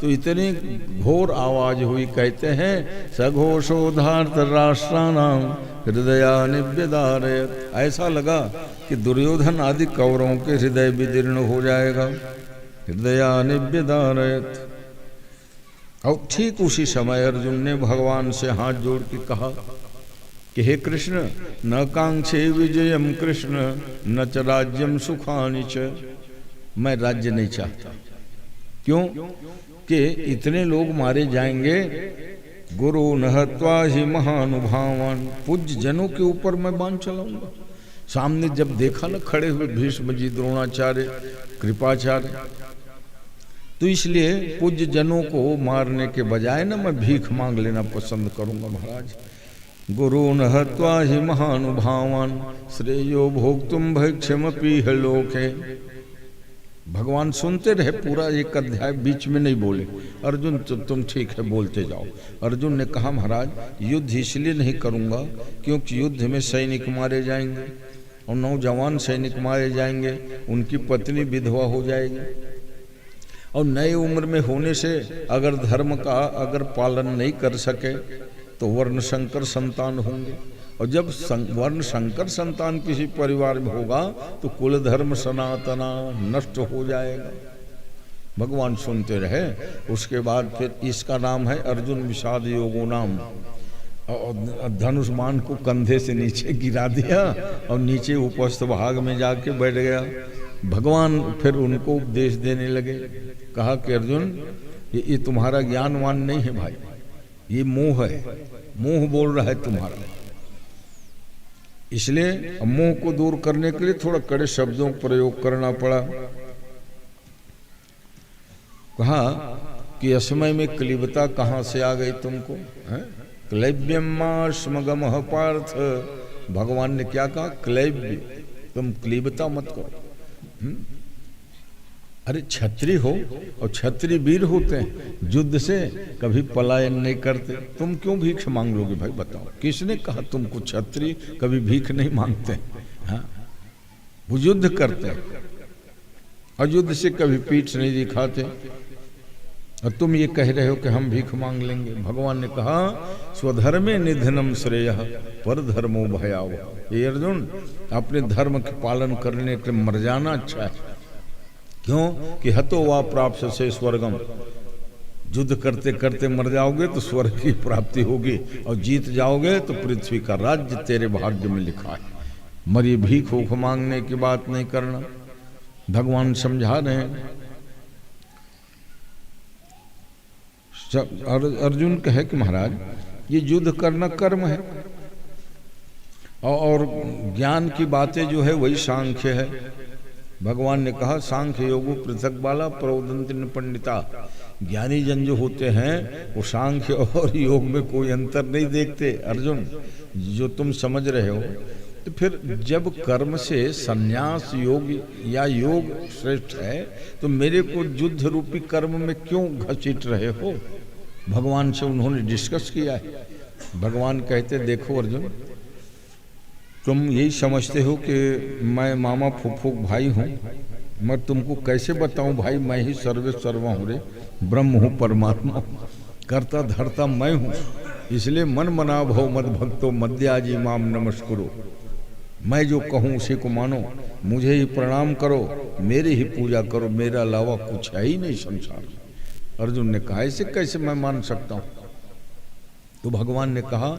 तो इतनी घोर आवाज हुई, कहते हैं सघोषोधार्त राष्ट्राणाम हृदया निव्यदारयत। ऐसा लगा कि दुर्योधन आदि कौरवों के हृदय विदीर्ण हो जाएगा। हृदया निव्यदारयत। और ठीक उसी समय अर्जुन ने भगवान से हाथ जोड़ के कहा कि हे कृष्ण, न कांक्षे विजयम कृष्ण न च राज्यम सुखानि च। मैं राज्य नहीं चाहता। क्यों? कि इतने लोग मारे जाएंगे। गुरु नहत्वा ही महानुभावान। पूज्य जनों के ऊपर मैं बाण चलाऊंगा। सामने जब देखा ना खड़े हुए भीष्म जी, द्रोणाचार्य, कृपाचार्य, तो इसलिए पूज्य जनों को मारने के बजाय ना मैं भीख मांग लेना पसंद करूंगा महाराज। गुरु नहत्वा ही महानुभावान श्रेयो भोक्तुम भैक्षमपि लोके। भगवान सुनते रहे पूरा एक अध्याय, बीच में नहीं बोले। अर्जुन तो तुम ठीक है बोलते जाओ। अर्जुन ने कहा महाराज युद्ध इसलिए नहीं करूंगा क्योंकि युद्ध में सैनिक मारे जाएंगे और नौजवान सैनिक मारे जाएंगे, उनकी पत्नी विधवा हो जाएगी। और नए उम्र में होने से अगर धर्म का अगर पालन नहीं कर सके तो वर्ण संकर संतान होंगे। और जब वर्ण संकर संतान किसी परिवार में होगा तो कुल धर्म सनातना नष्ट हो जाएगा। भगवान सुनते रहे। उसके बाद फिर इसका नाम है अर्जुन विषाद योगो नाम। और धनुष्मान को कंधे से नीचे गिरा दिया और नीचे उपस्थ भाग में जाके बैठ गया। भगवान फिर उनको उपदेश देने लगे। कहा कि अर्जुन ये तुम्हारा ज्ञानवान नहीं है भाई, ये मोह है, मोह बोल रहा है तुम्हारा। इसलिए मोह को दूर करने के लिए थोड़ा कड़े शब्दों का प्रयोग करना पड़ा। कहा कि असमय में क्लीबता कहां से आ गई तुमको? क्लैब्यम पार्थ। भगवान ने क्या कहा? क्लैब्य, तुम क्लीबता मत करो। अरे क्षत्रिय हो और क्षत्रिय वीर होते हैं, युद्ध से कभी पलायन नहीं करते। तुम क्यों भीख मांग लोगे भाई बताओ? किसने कहा तुमको क्षत्रिय कभी भीख नहीं मांगते? हाँ, वो युद्ध करते हैं और युद्ध से कभी पीठ नहीं दिखाते। और तुम ये कह रहे हो कि हम भीख मांग लेंगे। भगवान ने कहा स्वधर्मे निधनम श्रेय पर धर्मो भयावह। ये अर्जुन, अपने धर्म के पालन करने के मर जाना अच्छा है। क्यों? कि हतो वा प्राप्त से स्वर्गम। युद्ध करते करते मर जाओगे तो स्वर्ग की प्राप्ति होगी, और जीत जाओगे तो पृथ्वी का राज्य तेरे भाग्य में लिखा है। मरिए भीख भूख मांगने की बात नहीं करना। भगवान समझा रहे हैं। अर्जुन कहे कि महाराज ये युद्ध करना कर्म है और ज्ञान की बातें जो है वही सांख्य है। भगवान ने कहा सांख्य योगो पृथक बाला प्रोदंत पंडिता, ज्ञानी जन जो होते हैं वो सांख्य और योग में कोई अंतर नहीं देखते। अर्जुन जो तुम समझ रहे हो, तो फिर जब कर्म से संन्यास योग या योग श्रेष्ठ है तो मेरे को युद्ध रूपी कर्म में क्यों घसीट रहे हो? भगवान से उन्होंने डिस्कस किया है। भगवान कहते देखो अर्जुन, तुम यही समझते हो कि मैं मामा फूफू भाई हूँ, मैं तुमको कैसे बताऊं भाई मैं ही सर्वे सर्वा हूँ रे, ब्रह्म हूँ परमात्मा, करता धरता मैं हूँ। इसलिए मन मना भव मद भक्तो मद्याजी माम नमस्कुरो, मैं जो कहूँ उसी को मानो, मुझे ही प्रणाम करो, मेरी ही पूजा करो, मेरा अलावा कुछ है ही नहीं संसार में। अर्जुन ने कहा ऐसे कैसे मैं मान सकता हूँ? तो भगवान ने कहा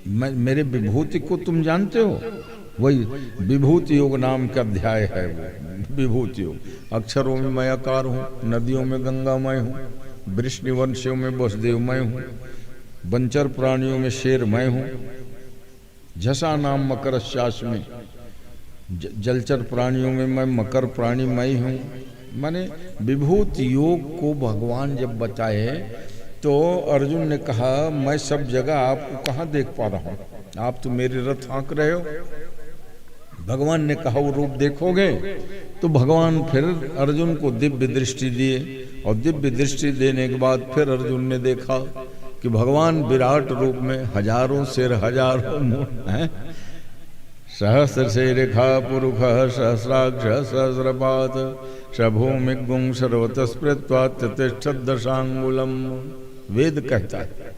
मैं मेरे विभूति को तुम जानते हो, वही विभूति योग नाम का अध्याय है वो विभूति योग। अक्षरों में मैं आकार हूँ, नदियों में गंगा मैं हूँ, वृष्णिवंशियों में वसुदेव मैं हूँ, बंचर प्राणियों में शेर मैं हूँ, झसा नाम मकर शास में, जलचर प्राणियों में मैं मकर प्राणी मैं हूँ। माने विभूति योग को भगवान जब बताए तो अर्जुन ने कहा मैं सब जगह आपको कहाँ देख पा रहा हूँ, आप तो मेरे रथ हाँक रहे हो। भगवान ने कहा वो रूप देखोगे? तो भगवान फिर अर्जुन को दिव्य दृष्टि दिए, और दिव्य दृष्टि देने के बाद फिर अर्जुन ने देखा कि भगवान विराट रूप में हजारों सिर हजारों मुंह हैं, सहस्र से रेखा पुरुष सहस्राक्ष सहस्रपात शभूमि गुं सर्वतस्पृत्वा तिष्ठत् दशांगुलम। वेद कहता है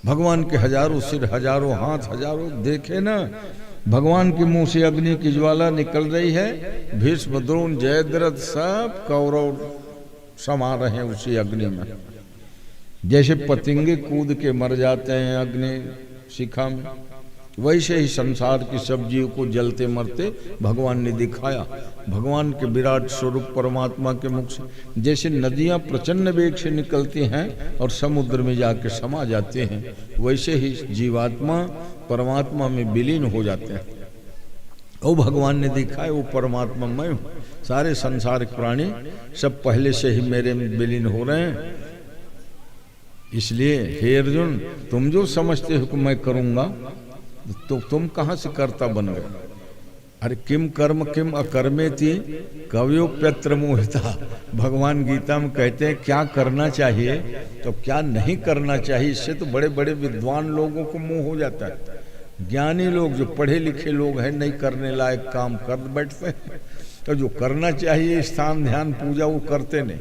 भगवान के हजारों सिर हजारों हाथ हजारों, देखे ना भगवान के मुंह से अग्नि की ज्वाला निकल रही है, भीष्म द्रोण जयद्रथ सब कौरव समा रहे हैं उसी अग्नि में। जैसे पतंगे कूद के मर जाते हैं अग्नि शिखा में, वैसे ही संसार की सब जीव को जलते मरते भगवान ने दिखाया। भगवान के विराट स्वरूप परमात्मा के मुख से जैसे नदियां प्रचंड वेग से निकलती हैं और समुद्र में जाके समा जाते हैं, वैसे ही जीवात्मा परमात्मा में विलीन हो जाते हैं। वो भगवान ने दिखाया वो परमात्मा मैं हूँ, सारे संसार के प्राणी सब पहले से ही मेरे में विलीन हो रहे हैं। इसलिए हे अर्जुन, तुम जो समझते हो कि मैं करूँगा, तो तुम कहां से कर्ता बन गए? अरे किम कर्म किम अकर्मेति कवयोप्यत्र मोहिता। भगवान गीता में कहते हैं क्या करना चाहिए तो क्या नहीं करना चाहिए, इससे तो बड़े बड़े विद्वान लोगों को मोह हो जाता है। ज्ञानी लोग जो पढ़े लिखे लोग हैं नहीं करने लायक काम कर बैठते हैं, तो जो करना चाहिए स्थान ध्यान पूजा वो करते नहीं,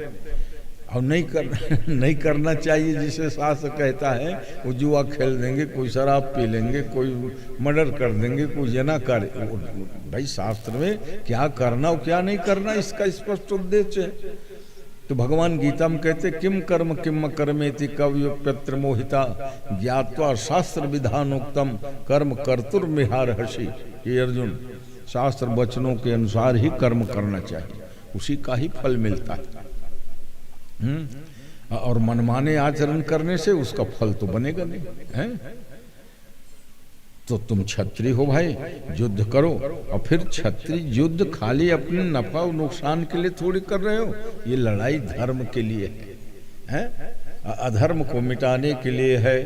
और नहीं करना चाहिए जिसे शास्त्र कहता है वो जुआ खेल देंगे, कोई शराब पी लेंगे, कोई मर्डर कर देंगे, कोई जना कर। भाई शास्त्र में क्या करना और क्या नहीं करना इसका स्पष्ट उद्देश्य है। तो भगवान गीता में कहते किम कर्म किम कर्मेति कवयोप्यत्र मोहिता ज्ञात्वा शास्त्र विधानोक्तम कर्म कर्तुर्मिहार हसी। ये अर्जुन, शास्त्र वचनों के अनुसार ही कर्म करना चाहिए, उसी का ही फल मिलता है। और मनमाने आचरण करने से उसका फल तो बनेगा नहीं है। तो तुम क्षत्रिय हो भाई, युद्ध करो। और फिर क्षत्रिय युद्ध खाली अपने नफा और नुकसान के लिए थोड़ी कर रहे हो, ये लड़ाई धर्म के लिए है, अधर्म को मिटाने के लिए है।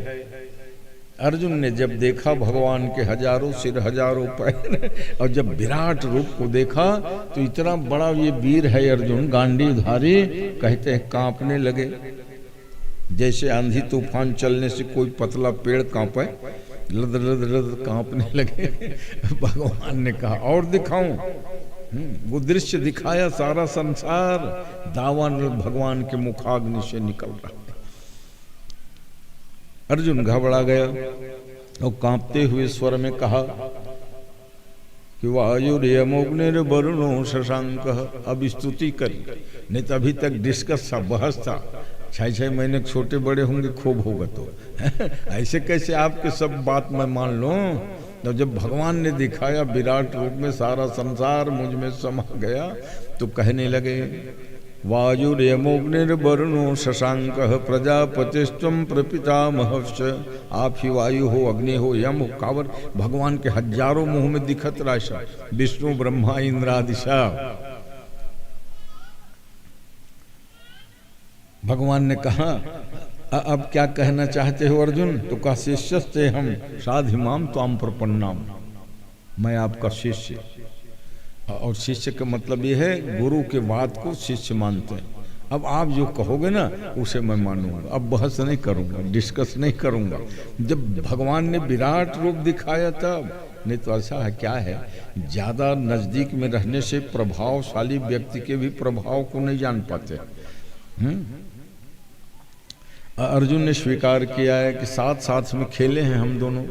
अर्जुन ने जब देखा भगवान के हजारों सिर हजारों पैर और जब विराट रूप को देखा तो इतना बड़ा ये वीर है अर्जुन, गांडीवधारी, कहते हैं कांपने लगे। जैसे आंधी तूफान चलने से कोई पतला पेड़ कांपे, लद लद लद कांपने लगे। भगवान ने कहा और दिखाऊं? वो दृश्य दिखाया, सारा संसार दावानल भगवान के मुखाग्नि से निकल रहा। अर्जुन घबरा गया और कांपते हुए स्वर में कहा कि वायुर्यमोग्निर्वरुणो शशांक। अब स्तुति करी, नहीं तो अभी तक डिस्कस था, बहस था। 6-6 महीने छोटे बड़े होंगे खूब होगा तो ऐसे कैसे आपके सब बात मैं मान लूं। तो जब भगवान ने दिखाया विराट रूप में सारा संसार मुझ में समा गया तो कहने लगे वायुरेमोग्निर्वरुणो शशांकः प्रजापतिस्त्वं प्रपितामहश्च। आप ही वायु हो, अग्नि हो, यम हो, कावर, भगवान के हजारों मुंह में दिखत राशा, विष्णु ब्रह्मा इंद्रादिशा। भगवान ने कहा अब क्या कहना चाहते हो अर्जुन? तो कहा शिष्यस्ते हम साधिमाम त्वाम प्रपन्नाम, मैं आपका शिष्य। और शिष्य का मतलब ये है गुरु के बात को शिष्य मानते हैं। अब आप जो कहोगे ना उसे मैं मानूंगा, अब बहस नहीं करूंगा, डिस्कस नहीं करूंगा। जब भगवान ने विराट रूप दिखाया तब, नहीं तो ऐसा है क्या है, ज्यादा नजदीक में रहने से प्रभावशाली व्यक्ति के भी प्रभाव को नहीं जान पाते। अर्जुन ने स्वीकार किया है कि साथ साथ में खेले हैं हम दोनों,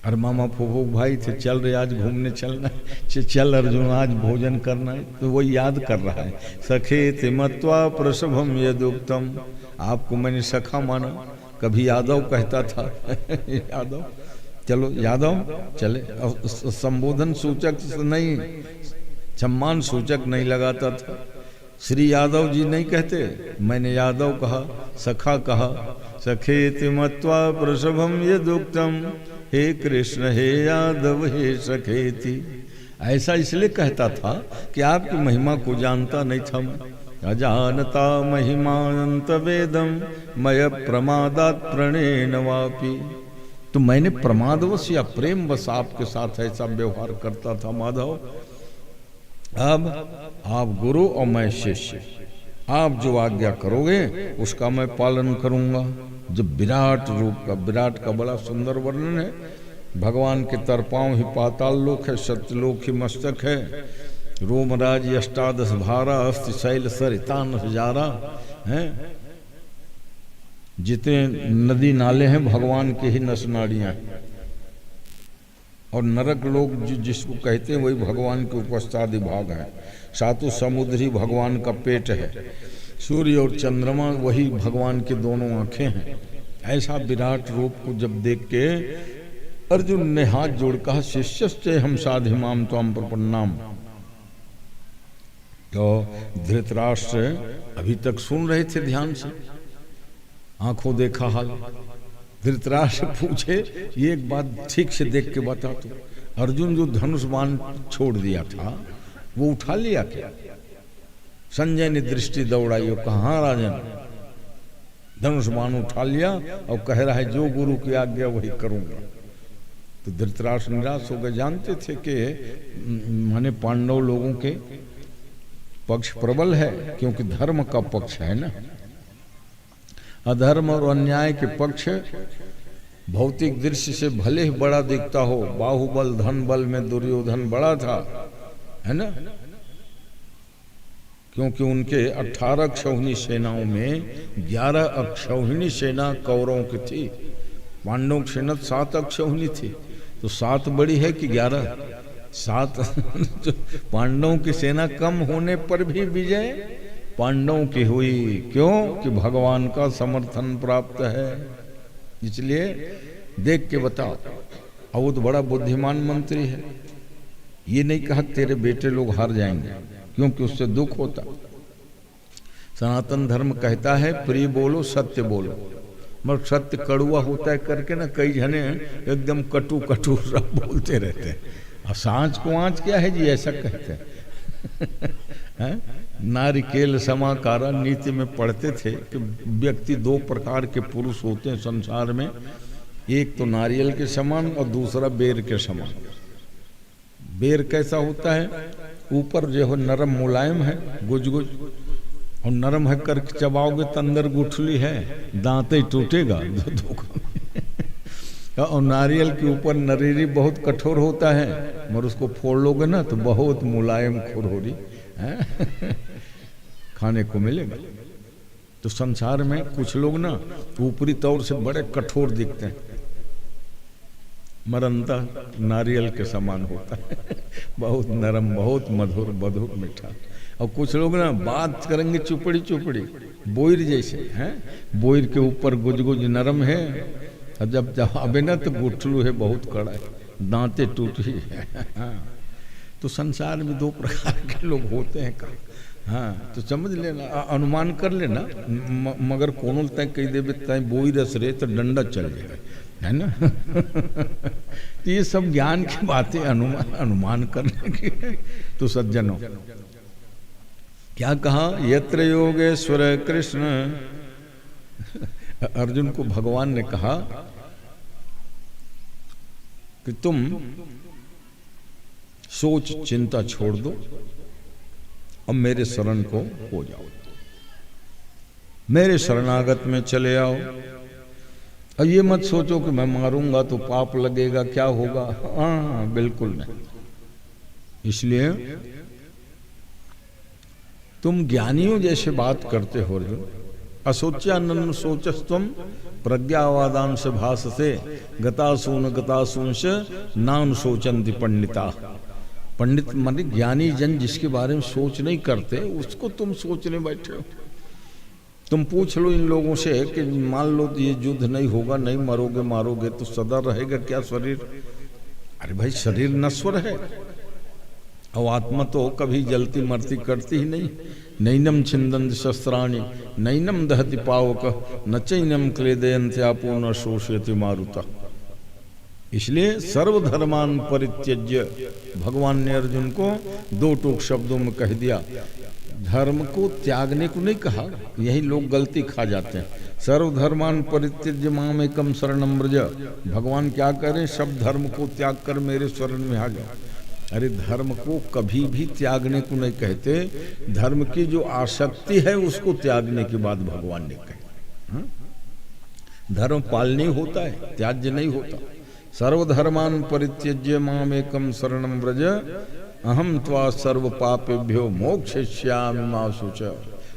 और मामा फूफू भाई थे, चल रहे आज घूमने चलना है, चल अर्जुन आज भोजन करना है। तो वो याद कर रहा है, सखे मत्वा प्रसभम यदुक्तम, आपको मैंने सखा माना, कभी यादव कहता था यादव, चलो यादव चले, संबोधन सूचक नहीं, सम्मान सूचक नहीं लगाता था। श्री यादव जी नहीं कहते, मैंने यादव कहा, सखा कहा, सखेति मत्वा प्रसभम यदुक्तम, हे कृष्ण हे यादव हे सखेति। ऐसा इसलिए कहता था कि आपकी महिमा को जानता नहीं था मैं। अजानता महिमानंत वेदम मय प्रमादात प्रणेन वापि। तो मैंने प्रमादवश या प्रेमवश आपके साथ ऐसा व्यवहार करता था माधव। अब आप गुरु और मैं शिष्य, आप जो आज्ञा करोगे उसका मैं पालन करूंगा। जब विराट रूप का, विराट का बड़ा सुंदर वर्णन है, भगवान के तरपांव ही पाताल लोक है, सत्यलोक ही मस्तक है, रोमराज अष्टादश भारा, अस्ति शैल सरितान हजारा है, जितने नदी नाले हैं भगवान के ही नस नाड़ियां हैं। और नरक लोग जिसको कहते हैं वही भगवान के उपस्थादि भाग है। सातों समुद्र ही भगवान का पेट है, सूर्य और चंद्रमा वही भगवान के दोनों आंखें हैं। ऐसा विराट रूप को जब देख के अर्जुन ने हाथ जोड़ कहा, शिष्यस्ते हम साधिमाम त्वाम प्रपन्नाम। तो धृतराष्ट्र अभी तक सुन रहे थे ध्यान से, आंखों देखा हाल। धृतराष्ट्र पूछे, ये एक बात ठीक से देख के बता, तो अर्जुन जो धनुष बाण छोड़ दिया था वो उठा लिया क्या? संजय ने दृष्टि दौड़ाई और कहा, हाँ राजन, धनुष बाण उठा लिया और कह रहा है जो गुरु की आज्ञा वही करूंगा। तो धृतराष्ट्र निराश हो गए, जानते थे कि माने पांडव लोगों के पक्ष प्रबल है, क्योंकि धर्म का पक्ष है ना। अधर्म और अन्याय के पक्ष भौतिक दृश्य से भले ही बड़ा दिखता हो, बाहुबल धन बल में दुर्योधन बड़ा था, है ना, क्योंकि उनके 18 अक्षौहिणी सेनाओं में 11 अक्षौहिणी सेना कौरवों की थी, पांडवों की सेना 7 अक्षौहिणी थी। तो 7 बड़ी है कि 11? 7 पांडवों की सेना कम होने पर भी विजय पांडवों की हुई, क्यों कि भगवान का समर्थन प्राप्त है। इसलिए देख के बताओ, और वो तो बड़ा बुद्धिमान मंत्री है, ये नहीं कहा तेरे बेटे लोग हार जाएंगे, क्योंकि उससे दुख होता। सनातन धर्म कहता है प्रिय बोलो सत्य बोलो, मगर सत्य कड़ुआ होता है करके ना कई जने एकदम कटु कटु सब बोलते रहते हैं। और सांच को आँच क्या है जी, ऐसा कहते हैं। नारिकेल समाकारा नीति में पढ़ते थे कि व्यक्ति 2 प्रकार के पुरुष होते हैं संसार में, एक तो नारियल के समान और दूसरा बेर के समान। बेर कैसा होता है, ऊपर जो है नरम मुलायम है गुजगुज, और नरम है करके चबाओगे तो अंदर गुठली है, दांते टूटेगा और नारियल के ऊपर नरीरी बहुत कठोर होता है, मगर उसको फोड़ लोगे ना तो बहुत मुलायम खुरहोरी खाने को मिलेगा। तो संसार में कुछ लोग ना ऊपरी तौर से बड़े कठोर दिखते हैं, मरंता नारियल के समान होता है बहुत नरम, बहुत मधुर मधुर मीठा। और कुछ लोग ना बात करेंगे चुपड़ी चुपड़ी, बोइर जैसे हैं, बोइर के ऊपर गुजगुज नरम है, और जब जवाबे ना तो गुठलू है बहुत कड़ा है, दांते टूटी है। तो संसार में 2 प्रकार के लोग होते हैं, हाँ तो समझ लेना, अनुमान कर लेना, मगर कोनो तय कही देवे तय बोई रस रे तो डंडा चल जाएगा, है ना। तो ये सब ज्ञान की बातें अनुमान करने की। तो सज्जनों क्या कहा, यत्र योगेश्वर कृष्ण, अर्जुन को भगवान ने कहा कि तुम सोच चिंता छोड़ दो और मेरे शरण को हो जाओ, मेरे शरणागत में चले आओ। और ये मत सोचो कि मैं मारूंगा तो पाप लगेगा, क्या होगा। हाँ बिल्कुल नहीं। इसलिए तुम ज्ञानियों जैसे बात करते हो अर्जुन। असोच्यानन सोचस्तम प्रज्ञावादांश भाससे गतासून नान सोचंति पंडिता। पंडित माने ज्ञानी जन जिसके बारे में सोच नहीं करते उसको तुम सोचने बैठे हो। तुम पूछ लो इन लोगों से कि मान लो ये युद्ध नहीं होगा, नहीं मरोगे मारोगे तो सदा रहेगा क्या शरीर? अरे भाई शरीर नश्वर है और आत्मा तो कभी जलती मरती करती ही नहीं। नैनम छिंदन्ति शस्त्राणि नैनम दहति पावक न चैनम क्लेदयन्त्यापो न शोषयति मारुता। इसलिए सर्वधर्मान परित्यज्य, भगवान ने अर्जुन को दो टूक शब्दों में कह दिया। धर्म को त्यागने को नहीं कहा, यही लोग गलती खा जाते हैं। सर्वधर्मान परित्यज्य माम एकम शरणम व्रज। भगवान क्या करें, सब धर्म को त्याग कर मेरे शरण में आ जाओ। अरे धर्म को कभी भी त्यागने को नहीं कहते, धर्म की जो आसक्ति है उसको त्यागने के बाद भगवान ने कहा। धर्म पालनीय होता है, त्याज्य नहीं होता। सर्वधर्मान परित्यज्य माम एकम शरणम व्रज अहम त्वा सर्व पापेभ्यो मोक्षयिष्यामि मा शुच।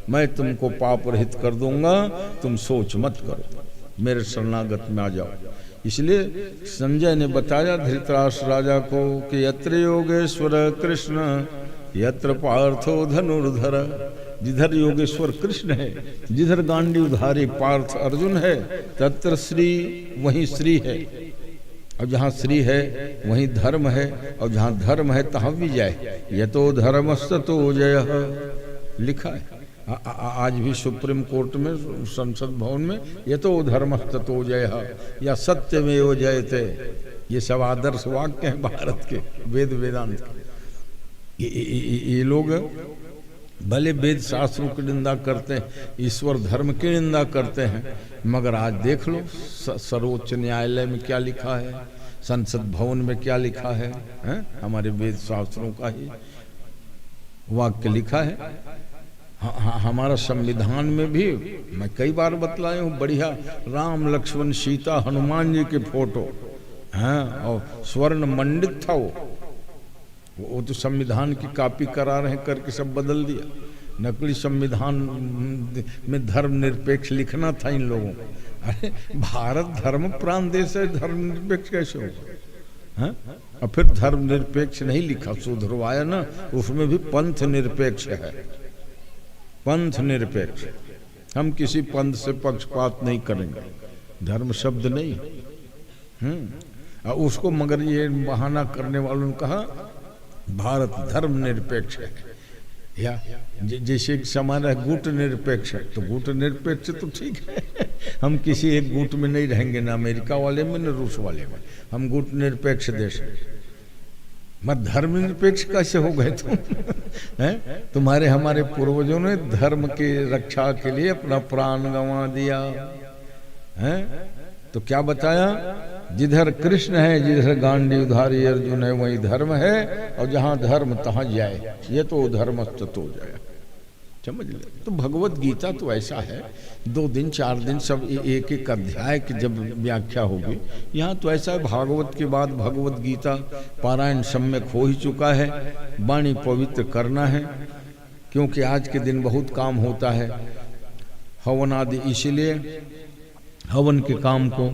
मैं तुमको पाप रहित कर दूंगा, तुम सोच मत करो, मेरे शरणागत में आ जाओ। इसलिए संजय ने बताया धृतराष्ट्र राजा को कि यत्र योगेश्वर कृष्ण यत्र पार्थो धनुर्धर। जिधर योगेश्वर कृष्ण है, जिधर गांडीवधारी पार्थ अर्जुन है, तत्र श्री वहीं श्री है। और जहाँ श्री है वहीं धर्म है, और जहाँ धर्म है तहाँ विजय। यतो धर्मस्ततो जयः लिखा है। आज भी सुप्रीम कोर्ट में, संसद भवन में यतो धर्मस्ततो जयः या सत्यमेव जयते, ये सब आदर्श वाक्य हैं भारत के, वेद वेदांत के। ये लोग भले वेद शास्त्रों की निंदा करते हैं, ईश्वर धर्म की निंदा करते हैं, मगर आज देख लो सर्वोच्च न्यायालय में क्या लिखा है, संसद भवन में क्या लिखा है, हमारे वेद शास्त्रों का ही वाक्य लिखा है। हमारा संविधान में भी मैं कई बार बतलाया हूँ, बढ़िया राम लक्ष्मण सीता हनुमान जी के फोटो हैं और स्वर्ण मंडित था। वो तो संविधान की कॉपी करा रहे हैं, करके सब बदल दिया। नकली संविधान में धर्म निरपेक्ष लिखना था इन लोगों को। अरे भारत धर्म प्राण देश है, धर्म निरपेक्ष कैसे होगा? और फिर धर्म निरपेक्ष नहीं लिखा, सुधरवाया ना, उसमें भी पंथ निरपेक्ष है। पंथ निरपेक्ष, हम किसी पंथ से पक्षपात नहीं करेंगे, धर्म शब्द नहीं। उसको मगर ये बहाना करने वालों ने कहा भारत धर्म निरपेक्ष है, या जैसे हमारा गुट निरपेक्ष है। तो गुट निरपेक्ष तो ठीक है, हम किसी एक गुट में नहीं रहेंगे, ना अमेरिका वाले में न रूस वाले में, हम गुट निरपेक्ष देश है। मत धर्म निरपेक्ष कैसे हो गए तुम? हैं? तुम्हारे हमारे पूर्वजों ने धर्म की रक्षा के लिए अपना प्राण गंवा दिया है। तो क्या बताया, जिधर कृष्ण है, जिधर गांडीवधारी अर्जुन है, वहीं धर्म है, और जहां धर्म तहां जाए। ये तो धर्मस्ततो जाए, समझ ले। तो भगवत गीता तो ऐसा है, 2 दिन 4 दिन सब एक एक अध्याय की जब व्याख्या होगी। यहाँ तो ऐसा है, भागवत के बाद भगवत गीता पारायण सम्यक हो ही चुका है। वाणी पवित्र करना है, क्योंकि आज के दिन बहुत काम होता है, हवन आदि। इसीलिए हवन के काम को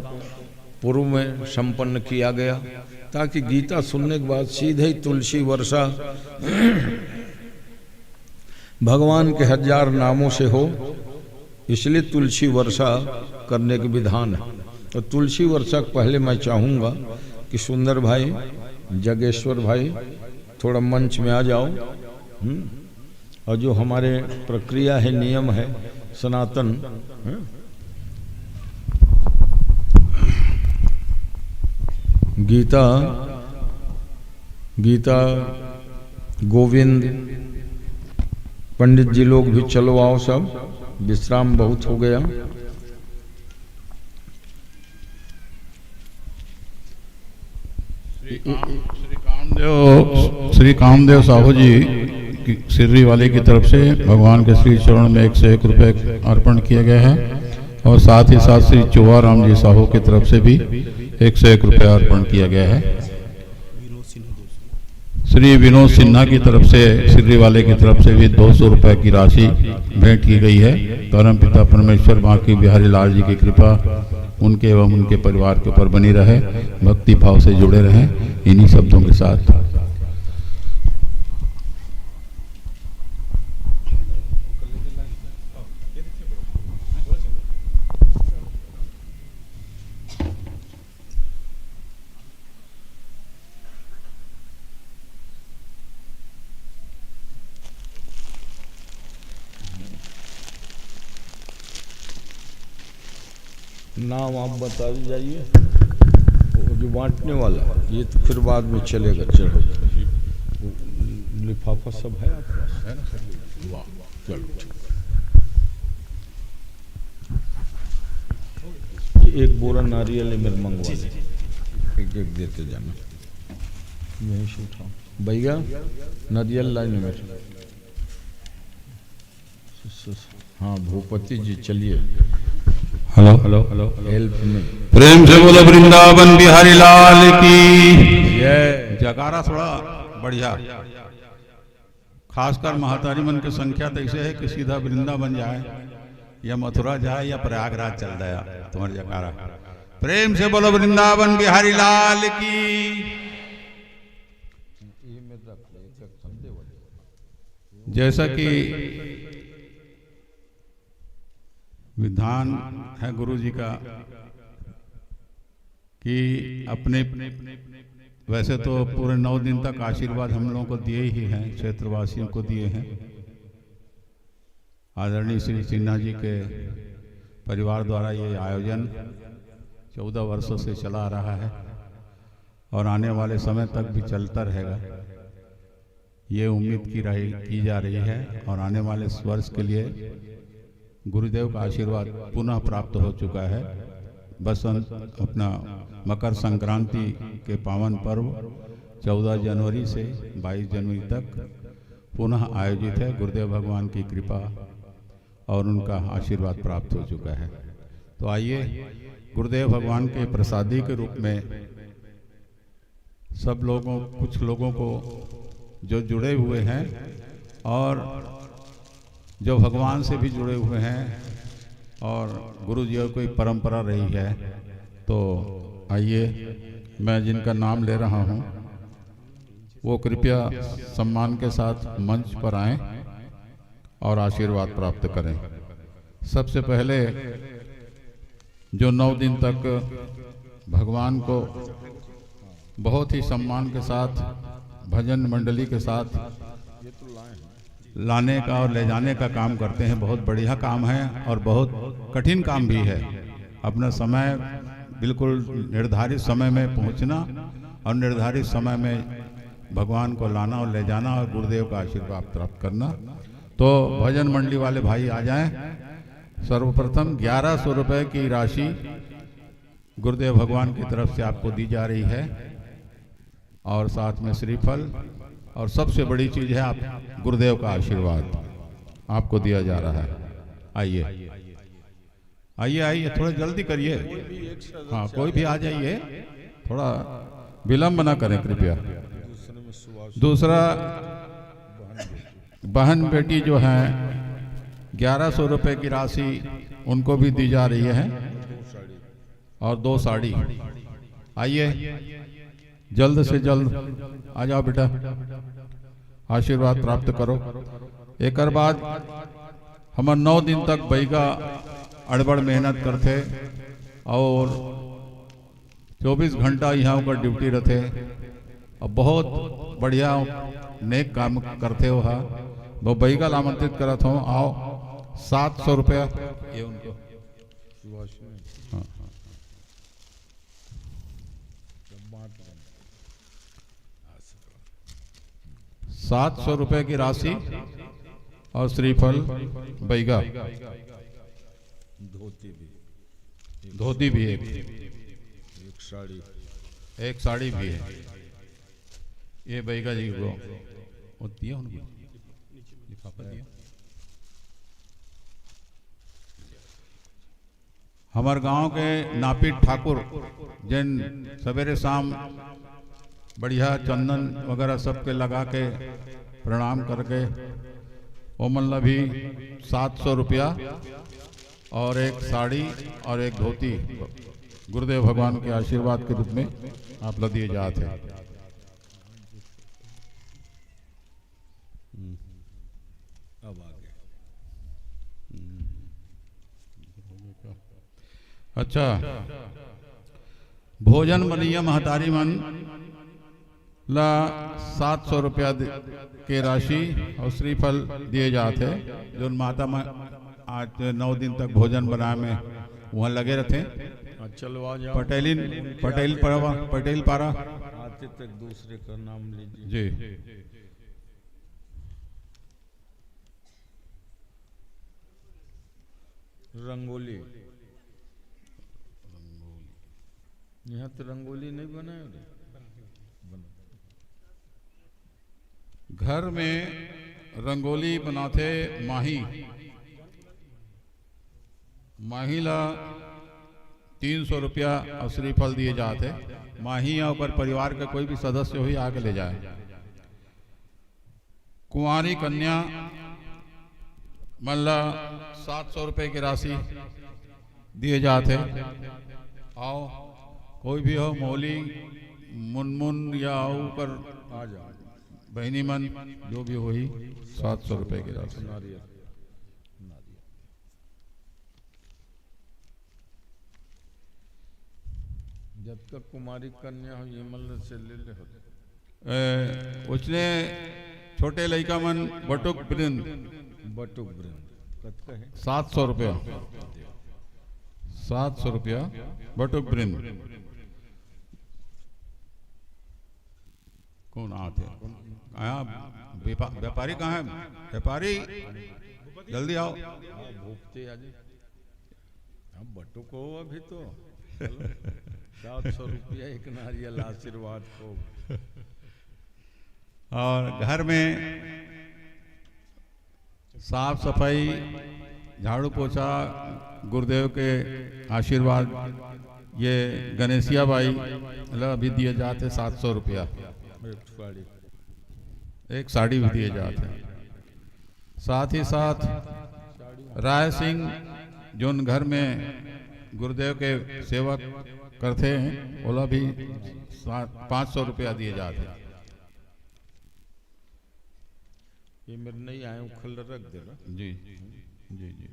पूर्व में संपन्न किया गया, ताकि गीता सुनने के बाद सीधे ही तुलसी वर्षा भगवान के 1000 नामों से हो। इसलिए तुलसी वर्षा करने के विधान है। तो तुलसी वर्षा पहले मैं चाहूँगा कि सुंदर भाई, जगेश्वर भाई, थोड़ा मंच में आ जाओ। और जो हमारे प्रक्रिया है, नियम है सनातन, गीता गीता गोविंद पंडित जी लोग भी चलो आओ, सब विश्राम बहुत हो गया। श्री कामदेव साहू जी सिर्री वाले की तरफ से भगवान के श्री चरण में 101 रुपये अर्पण किए गए हैं और साथ ही साथ श्री चुवाराम जी साहू की तरफ से भी 101 रुपये अर्पण किया गया है। श्री विनोद सिन्हा की तरफ से सिर्री वाले की तरफ से भी 200 रुपये की राशि भेंट की गई है। परम पिता परमेश्वर बांकी बिहारी लाल जी की कृपा उनके एवं उनके परिवार के ऊपर बनी रहे, भक्ति भाव से जुड़े रहें। इन्हीं शब्दों के साथ नाम आप बता जाइए। वो जो बांटने वाला ये तो फिर बाद में चलेगा। चलो लिफाफा सब है आपके पास, है ना सर? वाह, चलो ठीक। एक बोरा नारियल मेरे मंगवा दे, एक एक देते जाना। यहीं से उठाओ भैया, नारियल लाइन मेरे। हाँ भूपति जी चलिए। हेलो हेलो हेलो हेल्प में प्रेम से बोलो वृंदावन बिहारी लाल की जयकारा। थोड़ा बढ़िया, खासकर महातारी मन की संख्या तो ऐसे है कि सीधा वृंदावन जाए या मथुरा जाए या प्रयागराज चल जाए तुम्हारी जयकारा। प्रेम से बोलो वृंदावन बिहारी लाल की। जैसा कि विधान है गुरु जी का कि अपने वैसे तो पूरे 9 दिन तक आशीर्वाद हम लोगों को दिए ही हैं, क्षेत्रवासियों को दिए हैं। आदरणीय श्री सिन्हा जी के परिवार द्वारा ये आयोजन 14 वर्षों से चला आ रहा है और आने वाले समय तक भी चलता रहेगा, ये उम्मीद की जा रही है। और आने वाले वर्ष के लिए गुरुदेव का आशीर्वाद पुनः प्राप्त हो चुका है। बसंत अपना मकर संक्रांति के पावन पर्व 14 जनवरी से 22 जनवरी तक पुनः आयोजित है। गुरुदेव भगवान की कृपा और उनका आशीर्वाद प्राप्त हो चुका है। तो आइए गुरुदेव भगवान के प्रसादी के रूप में सब लोगों, कुछ लोगों को जो जुड़े हुए हैं और जो भगवान से भी जुड़े हुए हैं और गुरु जी की कोई परंपरा रही है, तो आइए मैं जिनका नाम ले रहा हूं वो कृपया सम्मान के साथ मंच पर आएं और आशीर्वाद प्राप्त करें। सबसे पहले जो 9 दिन तक भगवान को बहुत ही सम्मान के साथ भजन मंडली के साथ लाने का और ले जाने का काम करते हैं, बहुत बढ़िया काम है और बहुत कठिन काम भी है। अपना समय बिल्कुल निर्धारित समय में पहुंचना और निर्धारित समय में भगवान को लाना और ले जाना और गुरुदेव का आशीर्वाद प्राप्त करना। तो भजन मंडली वाले भाई आ जाएं। सर्वप्रथम 1100 रुपये की राशि गुरुदेव भगवान की तरफ से आपको दी जा रही है और साथ में श्रीफल और सबसे बड़ी चीज है आप गुरुदेव का आशीर्वाद आपको दिया जा रहा है। आइए आइए आइए, थोड़ा जल्दी करिए। हाँ, कोई भी आ जाइए, थोड़ा विलंब ना करें कृपया। दूसरा, बहन बेटी जो हैं 1100 रुपये की राशि उनको भी दी जा रही है और 2 साड़ी। आइए जल्द से जल्द आ जाओ बेटा, आशीर्वाद प्राप्त करो। एक बाद हम 9 दिन तक बैगा अड़बड़ मेहनत करते और 24 घंटा यहाँ पर ड्यूटी रहते और बहुत बढ़िया नेक काम करते हो। वो बहीगल आमंत्रित करत हूँ, आओ 700 रुपया ये उनको। हाँ, 700 रुपए की राशि और श्रीफल बहीगा, धोती भी एक साड़ी भी है। ये बहीगा जी को दिया, उनको लिफाफा दिया। हमारे गांव के नापित ठाकुर जिन सवेरे शाम बढ़िया चंदन वगैरह सबके लगा के प्रणाम करके वो मतलब भी 700 रुपया और एक साड़ी और एक धोती गुरुदेव भगवान के आशीर्वाद के रूप में आप लोग दिए जाते हैं। अब आगे अच्छा, भोजन बनिया महतारी मन ला 700 रुपया के राशि और श्रीफल दिए जाते, जो माता में आज 9 दिन तक भोजन बनाए में वहाँ लगे रहते। चलो आ जाओ। पटेल पारा आते तक दूसरे का नाम लीजिए जी। रंगोली, यहाँ तो रंगोली नहीं बनाए रे। घर में रंगोली बनाते माही ला 300 रुपया और श्रीफल दिए जाते। माही या ऊपर परिवार का कोई भी सदस्य हो आके ले जाए। कुंवारी कन्या मल्ला 700 रुपए की राशि दिए जाते। आओ कोई भी हो, मौली मुनमुन या ऊपर आ जाओ, बहनी मन जो भी हो ही 700 रुपए की राशि। जब तक कुमारी कन्या हो ये मल्ल से ले ले होते। उसने छोटे लड़का मन बटुक वृंद कत है 700 रुपया, 700 रुपया बटुक वृंद। कौन आते व्यापारी कहाँ है? व्यापारी जल्दी आओ। भूखते आज हम बटुक हो अभी तो 700 रुपया एक नारियल आशीर्वाद को। और घर में साफ सफाई, झाड़ू पोछा, गुरुदेव के आशीर्वाद, ये गणेशिया बाई अभी दिए जाते 700 रुपया। एक साड़ी भी दिए जाते हैं। साथ ही साथ राय सिंह जो घर में गुरुदेव के सेवक करते हैं, ओला भी 500 रुपया दिए जाते हैं। ये मेरे नहीं आए उखल रख दे रहा। जी जी जी।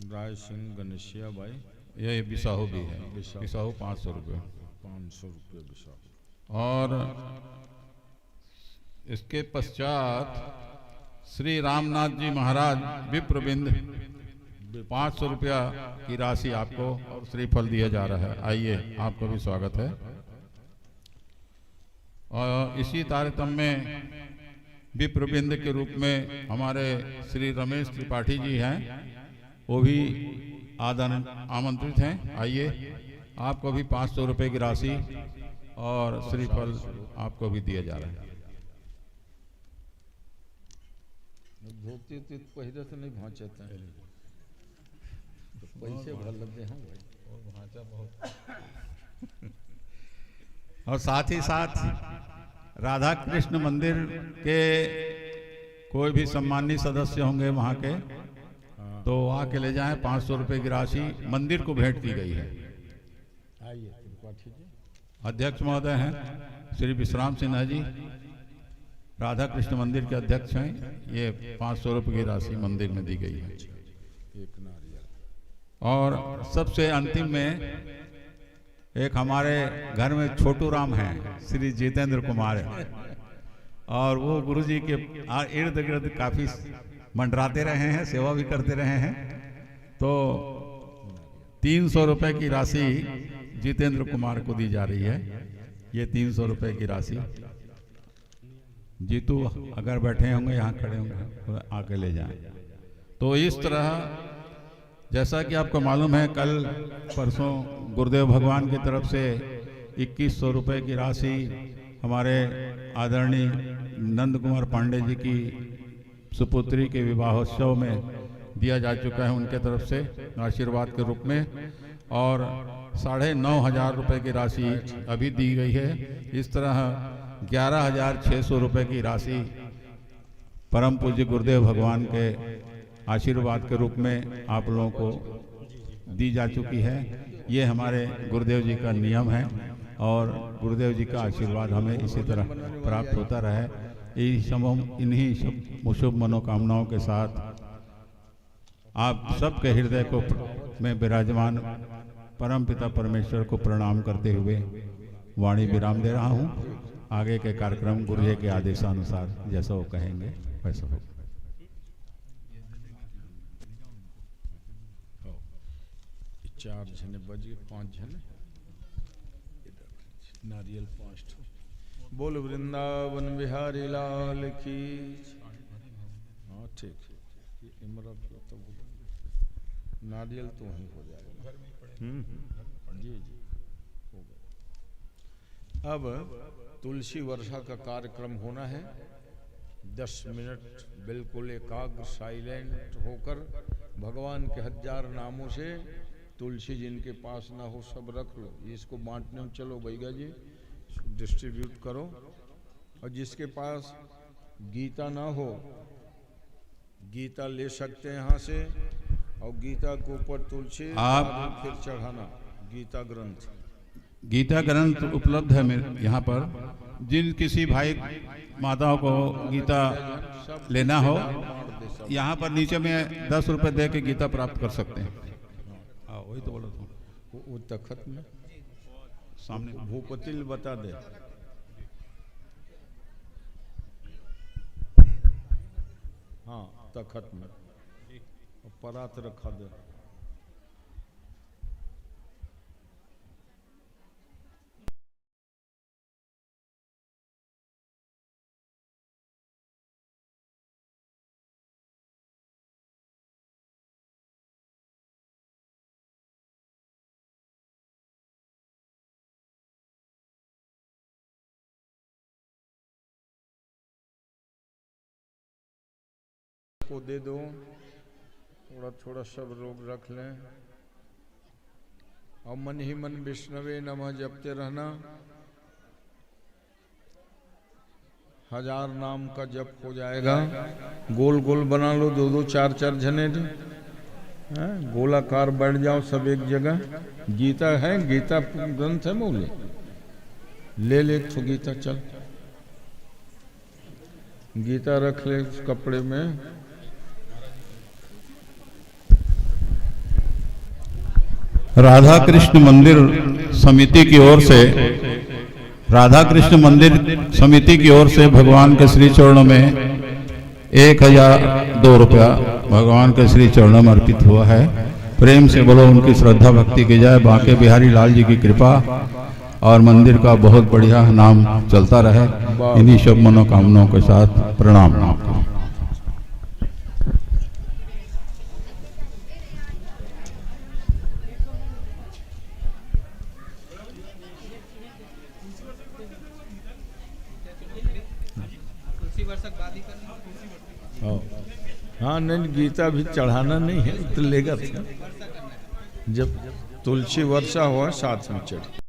राय सिंह गणेशिया बाई, ये बिसाहू भी है। बिसाहू 500 रुपये, 500 रुपये बिसाहू। और इसके पश्चात श्री रामनाथ जी महाराज विप्रबिंद 500 रुपया की राशि आपको और श्रीफल दिया जा रहा है। आइए, आपको भी स्वागत है। और इसी तारतम्य में विप्रबिंद के रूप में हमारे श्री रमेश त्रिपाठी जी हैं, वो भी आमंत्रित हैं। आइए, आपको भी 500 रुपये की राशि और श्रीफल आपको भी दिया जा रहा है। धोती पहिरे से नहीं भाँचते हैं, तो पैसे भर लेते हैं भाई। बहुत और साथ ही साथ राधा कृष्ण मंदिर के कोई भी सम्मानित सदस्य होंगे वहाँ के, तो आके ले जाएं। 500 रुपये की राशि मंदिर को भेंट की गई है। आइए त्रिपाठी जी। अध्यक्ष महोदय हैं श्री विश्राम सिन्हा जी, राधा कृष्ण मंदिर के अध्यक्ष हैं। ये 500 रुपये की राशि मंदिर में दी गई है। एक नारियल। और सबसे अंतिम में एक हमारे घर में छोटू राम हैं, श्री जितेंद्र कुमार हैं, और वो गुरु जी के इर्द गिर्द काफ़ी मंडराते रहे हैं, सेवा भी करते रहे हैं। तो 300 रुपये की राशि जितेंद्र कुमार को दी जा रही है। ये 300 रुपये की राशि जीतू अगर बैठे होंगे, यहाँ खड़े होंगे, तो आके ले जाएं। तो इस तरह जैसा कि आपको मालूम है, कल परसों गुरुदेव भगवान की तरफ से 2100 रुपये की राशि हमारे आदरणीय नंद कुमार पांडे जी की सुपुत्री के विवाहोत्सव में दिया जा चुका है, उनके तरफ से आशीर्वाद के रूप में। और 9,500 रुपये की राशि अभी दी गई है। इस तरह 11,600 रुपये की राशि परम पूज्य गुरुदेव भगवान के आशीर्वाद के रूप में आप लोगों को दी जा चुकी है। ये हमारे गुरुदेव जी का नियम है और गुरुदेव जी का आशीर्वाद हमें इसी तरह प्राप्त होता रहे। इन्हीं सब शुभ मनोकामनाओं के साथ आप सबके हृदय को में विराजमान परम पिता परमेश्वर को प्रणाम करते हुए वाणी विराम दे रहा हूँ। आगे के कार्यक्रम गुरु जी के आदेशानुसार जैसा वो कहेंगे वैसा हो। 4 जने बजे 5 जने नारियल 5 बोल वृंदावन बिहारी लाल की। हाँ ठीक, इमरत तो नारियल तो ही हो जाएगा। जी जी हो गया। अब तुलसी वर्षा का कार्यक्रम होना है। 10 मिनट बिल्कुल एकाग्र साइलेंट होकर भगवान के 1000 नामों से तुलसी जिनके पास ना हो सब रख लो। इसको बांटने में चलो भैया जी, डिस्ट्रीब्यूट करो। और जिसके पास गीता ना हो, गीता ले सकते हैं यहाँ से। और गीता के ऊपर तुलसी आप फिर चढ़ाना गीता ग्रंथ। गीता ग्रंथ उपलब्ध है मेरे यहाँ पर। जिन किसी भाई माताओं को गीता लेना हो, यहाँ पर नीचे में 10 रुपए दे के गीता प्राप्त कर सकते हैं। वही तो बोला था। वो तखत में सामने भूपतिल बता दे। हाँ तखत में परात रखा दे। को दे दो, थोड़ा थोड़ा सब लोग रख लें। और मन ही मन विष्णवे नमः जपते रहना। 1000 नाम का जप हो जाएगा। गोल गोल बना लो, 2-2 4-4 जने गोलाकार बैठ जाओ सब एक जगह। गीता है, गीता ग्रंथ है मौली, ले तो गीता चल, गीता रख ले उस कपड़े में। राधा कृष्ण मंदिर समिति की ओर से, राधा कृष्ण मंदिर समिति की ओर से भगवान के श्री चरणों में 1002 रुपया भगवान के श्री चरणों में अर्पित हुआ है। प्रेम से बोलो उनकी श्रद्धा भक्ति की जाए। बांके बिहारी लाल जी की कृपा और मंदिर का बहुत बढ़िया नाम चलता रहे। इन्हीं शुभ मनोकामनाओं के साथ प्रणाम। हाँ नहीं, गीता भी चढ़ाना नहीं है तो लेगा था। जब तुलसी वर्षा हुआ साथ में चढ़।